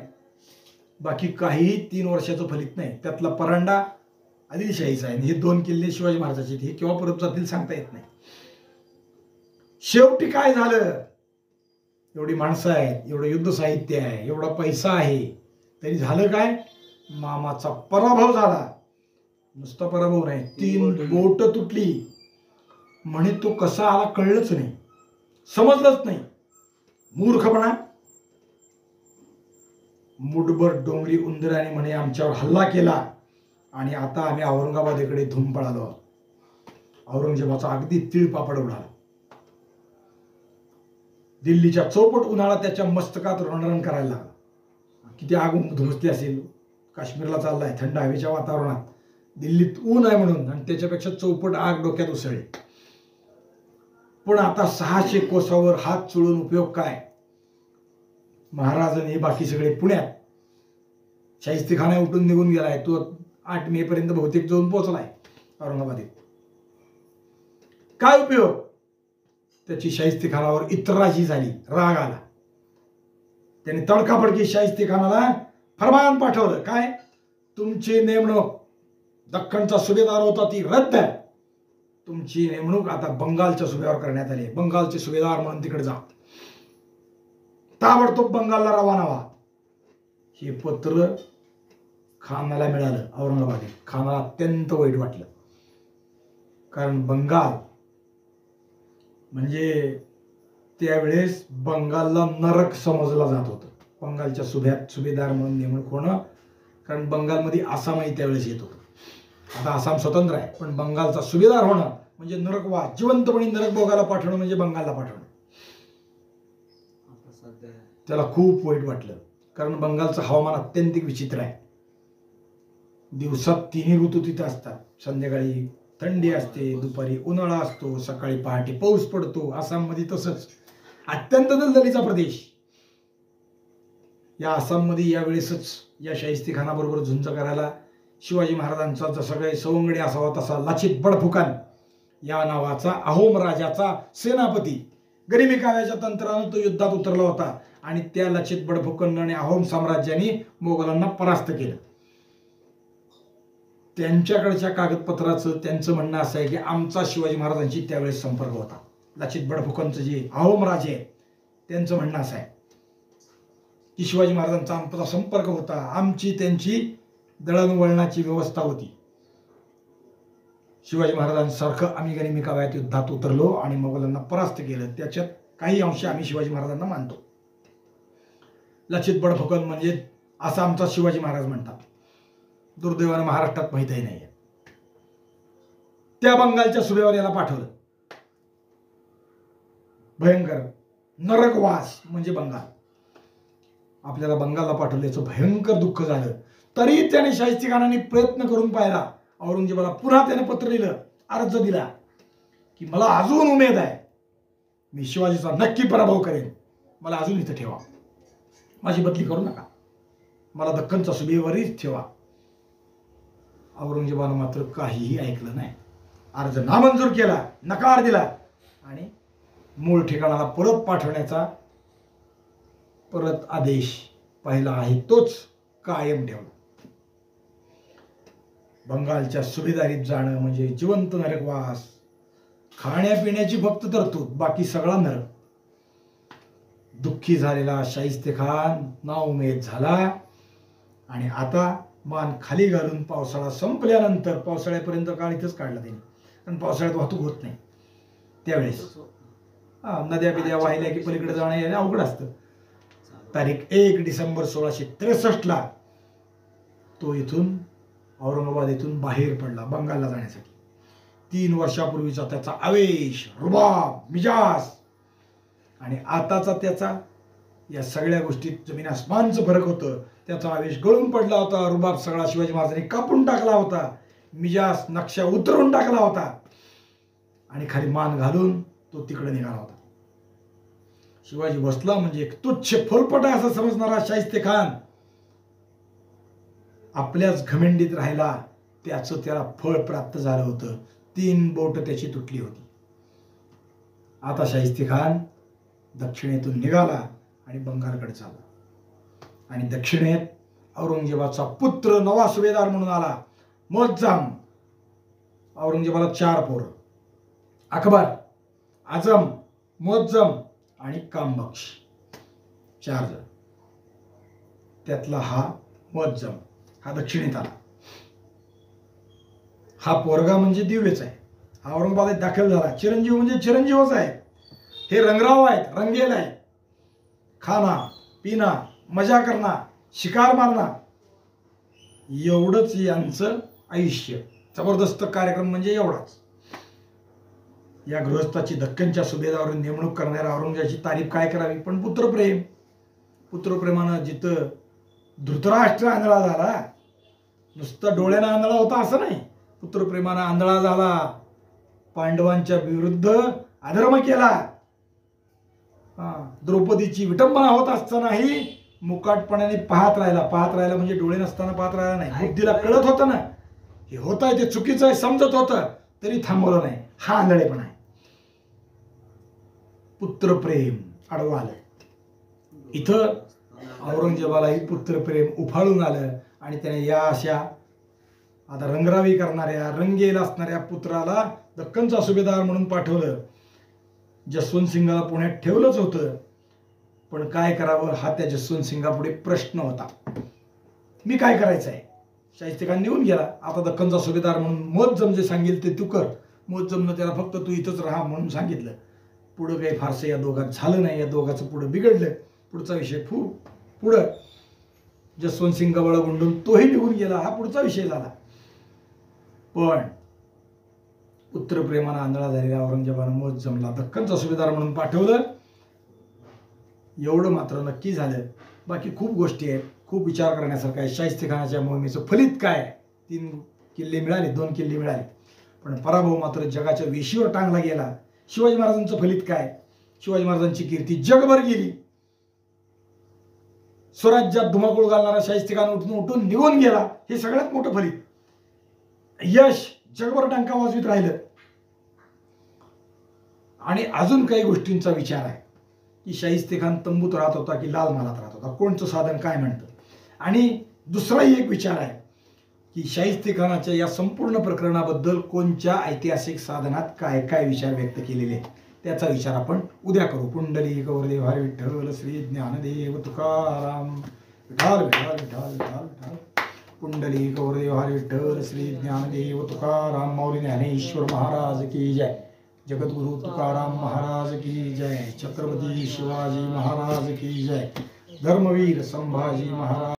बाकी काही 3 वर्षाचं फलित नाही. त्यातला परांडा आदिलशाहीचा आहे. हे 2 किल्ले शिवाजी महाराजांचे. हे केव्हा परत जातील सांगता येत नाही. शेवटी काय झालं? एवढी माणसं आहेत, एवढं युद्ध साहित्य आहे, एवढा पैसा आहे, तरी झालं काय? मामाचा पराभव झाला. नुसता पराभव नाही, 3 बोट तुटली. म्हणे तो कसा आला कळलंच नाही, समजलंच नाही. मूर्खपणा. मुठभर डोंगरी उंदराने म्हणे आमच्यावर हल्ला केला आणि आता आम्ही औरंगाबादेकडे धूम पळालो. औरंगजेबाचा अगदी तिळपापड उडाला. दिल्लीच्या चौपट उन्हाळा त्याच्या मस्तकात रणरण करायला लागला. किती आग धुमसली असेल. काश्मीरला चाललाय थंड हवेच्या वातावरणात, दिल्लीत ऊन आहे म्हणून, आणि त्याच्यापेक्षा चौपट आग डोक्यात उसळली. पण आता 600 कोसावर हात चोळून उपयोग काय? महाराज आणि बाकी सगळे पुण्यात. शाहिस्तेखाना उठून निघून गेलाय. तो 8 मे पर्यंत बहुतेक जाऊन पोहोचलाय औरंगाबादेत. काय उपयोग? त्याची शाहिस्तेखानावर इतराजी झाली, राग आला. त्याने तडकाफडकी शाहिस्तेखानाला फरमान पाठवलं. काय? तुमची नेमणूक दख्खनचा सुभेदार होता ती रद्द आहे. तुमची नेमणूक आता बंगालच्या सुभेदार करण्यात आली. बंगालचे सुभेदार म्हणून तिकडे जा. ताबडतोब बंगालला रवाना व्हा. हे पत्र खानाला मिळालं औरंगाबादेत. खानाला अत्यंत वाईट वाटलं, कारण बंगाल म्हणजे त्यावेळेस बंगालला नरक समजला जात होतं. बंगालच्या सुभेदार म्हणून नेमणूक होणं, कारण बंगालमध्ये आसामही त्यावेळेस येत होतं. आता आसाम स्वतंत्र आहे, पण बंगालचा सुभेदार होणं म्हणजे नरकवास, जिवंतपणी नरक भोगायला पाठवणं म्हणजे बंगालला पाठवणं. त्याला खूप वाईट वाटलं, कारण बंगालचं हवामान अत्यंत विचित्र आहे. दिवसात 3 ऋतू तिथे असतात. संध्याकाळी थंडी असते, दुपारी उन्हाळा असतो, सकाळी पहाटे पाऊस पडतो. आसाममध्ये तसंच. अत्यंत दलदलीचा प्रदेश. या आसाममध्ये यावेळेसच या शाहिस्तेखानाबरोबर झुंज करायला शिवाजी महाराजांचा जसा काही सवंगडी असावा तसा लाचित बडफुकन या नावाचा अहोम राजाचा सेनापती गरिमी काव्याच्या तंत्रानं तो युद्धात उतरला होता, आणि त्या लाचित बडफुकन आणि अहोम साम्राज्याने मोगलांना परास्त केलं. त्यांच्याकडच्या कागदपत्राचं त्यांचं म्हणणं असं आहे की आमचा शिवाजी महाराजांशी त्यावेळेस संपर्क होता. लचित बडफुकनचं जे अहोम राजे आहे त्यांचं म्हणणं असं आहे की शिवाजी महाराजांचा आमचा संपर्क होता, आमची त्यांची दळणवळणाची व्यवस्था होती. शिवाजी महाराजांसारखं आम्ही गनिमी काव्यात युद्धात उतरलो आणि मोगलांना परास्त केलं, त्याच्यात काही अंश आम्ही शिवाजी महाराजांना मानतो. लचित बडफुकन म्हणजे असा आमचा शिवाजी महाराज म्हणतात. दुर्दैवाने महाराष्ट्रात माहीतही नाही. त्या बंगालच्या सुभेवर याला पाठवलं. भयंकर नरकवास म्हणजे बंगाल. आपल्याला बंगालला पाठवल्याचं भयंकर दुःख झालं. तरी त्याने शाहिस्तेखानाने प्रयत्न करून पाहिला. औरंगजेबाला पुन्हा त्याने पत्र लिहिलं, अर्ज दिला की मला अजून उमेद आहे, मी शिवाजीचा नक्की पराभव करेन, मला अजून इथं ठेवा, माझी बदली करू नका, मला दख्खनच्या सुभेवरच ठेवा. औरंगजेबानं मात्र काहीही ऐकलं नाही. अर्ज नामंजूर केला, नकार दिला आणि मूळ ठिकाणाला परत पाठवण्याचा परत आदेश पहिला आहे तोच कायम ठेवला. बंगालच्या सुभेदारीत जाणं म्हणजे जिवंत नरकवास. खाण्यापिण्याची फक्त तरतूद, बाकी सगळा नरक. दुःखी झालेला शाहिस्तेखान नाउमेद झाला आणि आता मान खाली घालून पावसाळा संपल्यानंतर, पावसाळ्यापर्यंत काळ इथंच काढला त्यांनी, कारण पावसाळ्यात वाहतूक होत नाही त्यावेळेस. नद्या बिद्या वाहिल्या की पलीकडे जाणं येणं अवघड असतं. तारीख 1 डिसेंबर 1663 तो इथून औरंगाबाद इथून बाहेर पडला बंगालला जाण्यासाठी. 3 वर्षापूर्वीचा त्याचा आवेश, रुबाब, मिजाज आणि आताचा त्याचा, या सगळ्या गोष्टीत जमीन आसमानचं फरक होतं. त्याचा आवेश गळून पडला होता, रुबाब सगळा शिवाजी महाराजांनी कापून टाकला होता, मिजाज नक्षा उतरून टाकला होता आणि खाली मान घालून तो तिकडे निघाला होता. शिवाजी बसला म्हणजे एक तुच्छ फुलपटा असं समजणारा शाहिस्तेखान आपल्याच घमेंडीत राहिला. त्याचं त्याला फळ प्राप्त झालं होतं. 3 बोट त्याची तुटली होती. आता शाहिस्तेखान दक्षिणेतून निघाला आणि बंगालकडे चालला आणि दक्षिणेत औरंगजेबाचा पुत्र नवा सुभेदार म्हणून आला, मुअज्जम. औरंगजेबाला 4 पोरं, अकबर, आझम, मुअज्जम आणि कामबख्श, 4 जण. त्यातला हा मुअज्जम हा दक्षिणेत आला. हा पोरगा म्हणजे दिव्यच आहे. हा औरंगाबादेत दाखल झाला. चिरंजीव म्हणजे चिरंजीवच आहे. हे रंगराव आहेत, रंगेल आहे. खाना पिना, मजा करना, शिकार मारना, एवढंच यांचं आयुष्य. जबरदस्त कार्यक्रम म्हणजे एवढाच. या गृहस्थाची दख्खनच्या सुभेदारावरून नेमणूक करणाऱ्या औरंगजेबाची तारीफ काय करावी. पण पुत्रप्रेम, पुत्रप्रेमानं जिथं धृतराष्ट्र आंधळा झाला, नुसतं डोळ्यानं आंधळा होता असं नाही, पुत्रप्रेमानं आंधळा झाला. पांडवांच्या विरुद्ध अधर्म केला. द्रौपदीची विटंबना होत असतानाही मुकाटपणाने पाहत राहिला म्हणजे डोळे नसताना पाहत राहिला नाही. बुद्धीला कळत होतं ना हे होत आहे ते चुकीचं आहे, समजत होतं, तरी थांबवलं नाही. हा आंधळेपणा आहे. पुत्रप्रेम आडवं आलं. इथं औरंगजेबालाही पुत्रप्रेम उफाळून आलं आणि त्याने या अशा आता रंगरावी करणाऱ्या, रंगेल असणाऱ्या पुत्राला दख्खनचा सुभेदार म्हणून पाठवलं. जसवंत सिंगाला पुण्यात ठेवलंच होतं, पण काय करावं हा त्या जसवंत सिंगापुढे प्रश्न होता. मी काय करायचं आहे. शाहिस्तेखान निघून गेला. आता दख्खनचा सुभेदार म्हणून मुअज्जम जे सांगेल ते तू कर. मुअज्जमनं त्याला फक्त तू इथंच राहा म्हणून सांगितलं. पुढं काही फारसं या दोघात झालं नाही. या दोघाचं पुढं बिघडलं. पुढचा विषय पुढं जसवंत सिंग गवळा गुंडून तोही निघून गेला. हा पुढचा विषय झाला. पण पुत्रप्रेमानं आंधळा झालेल्या औरंगजेबानं मुअज्जमला दख्खनचा सुभेदार म्हणून पाठवलं. एवढं मात्र नक्की झालं. बाकी खूप गोष्टी आहेत, खूप विचार करण्यासारखं आहे. शाहिस्तेखानाच्या मोहिमेचं फलित काय. 3 किल्ले मिळाले, 2 किल्ले मिळाले, पण पराभव मात्र जगाच्या वेशीवर टांगला गेला. शिवाजी महाराजांचं फलित काय. शिवाजी महाराजांची कीर्ती जगभर गेली. स्वराज्यात धुमाकूळ घालणारा शाहिस्तेखान उठून निघून गेला. हे सगळ्यात मोठं फलित. यश जगभर डंका वाजवीत राहिलं. आणि अजून काही गोष्टींचा विचार आहे की शाहिस्तेखान तंबूत राहत होता की लाल महालात राहत होता, कोणचं साधन काय म्हणतं. आणि दुसराही एक विचार आहे की शाहिस्तेखानाच्या या संपूर्ण प्रकरणाबद्दल कोणत्या ऐतिहासिक साधनात काय काय विचार व्यक्त केलेले आहेत. त्याचा विचार आपण उद्या करू. पुंडलिक गौरदेव हरी विठ्ठल श्री ज्ञानदेव तुकाराम विठाल विठाल विठाल विठाल विठाल. पुंडलिक गौरदेव हरी विठ्ठल श्री ज्ञानदेव तुकाराम माऊली ज्ञानेश्वर महाराज की जय. जगद्गुरु तुकाराम महाराज की जय. छत्रपती शिवाजी महाराज की जय. धर्मवीर संभाजी महाराज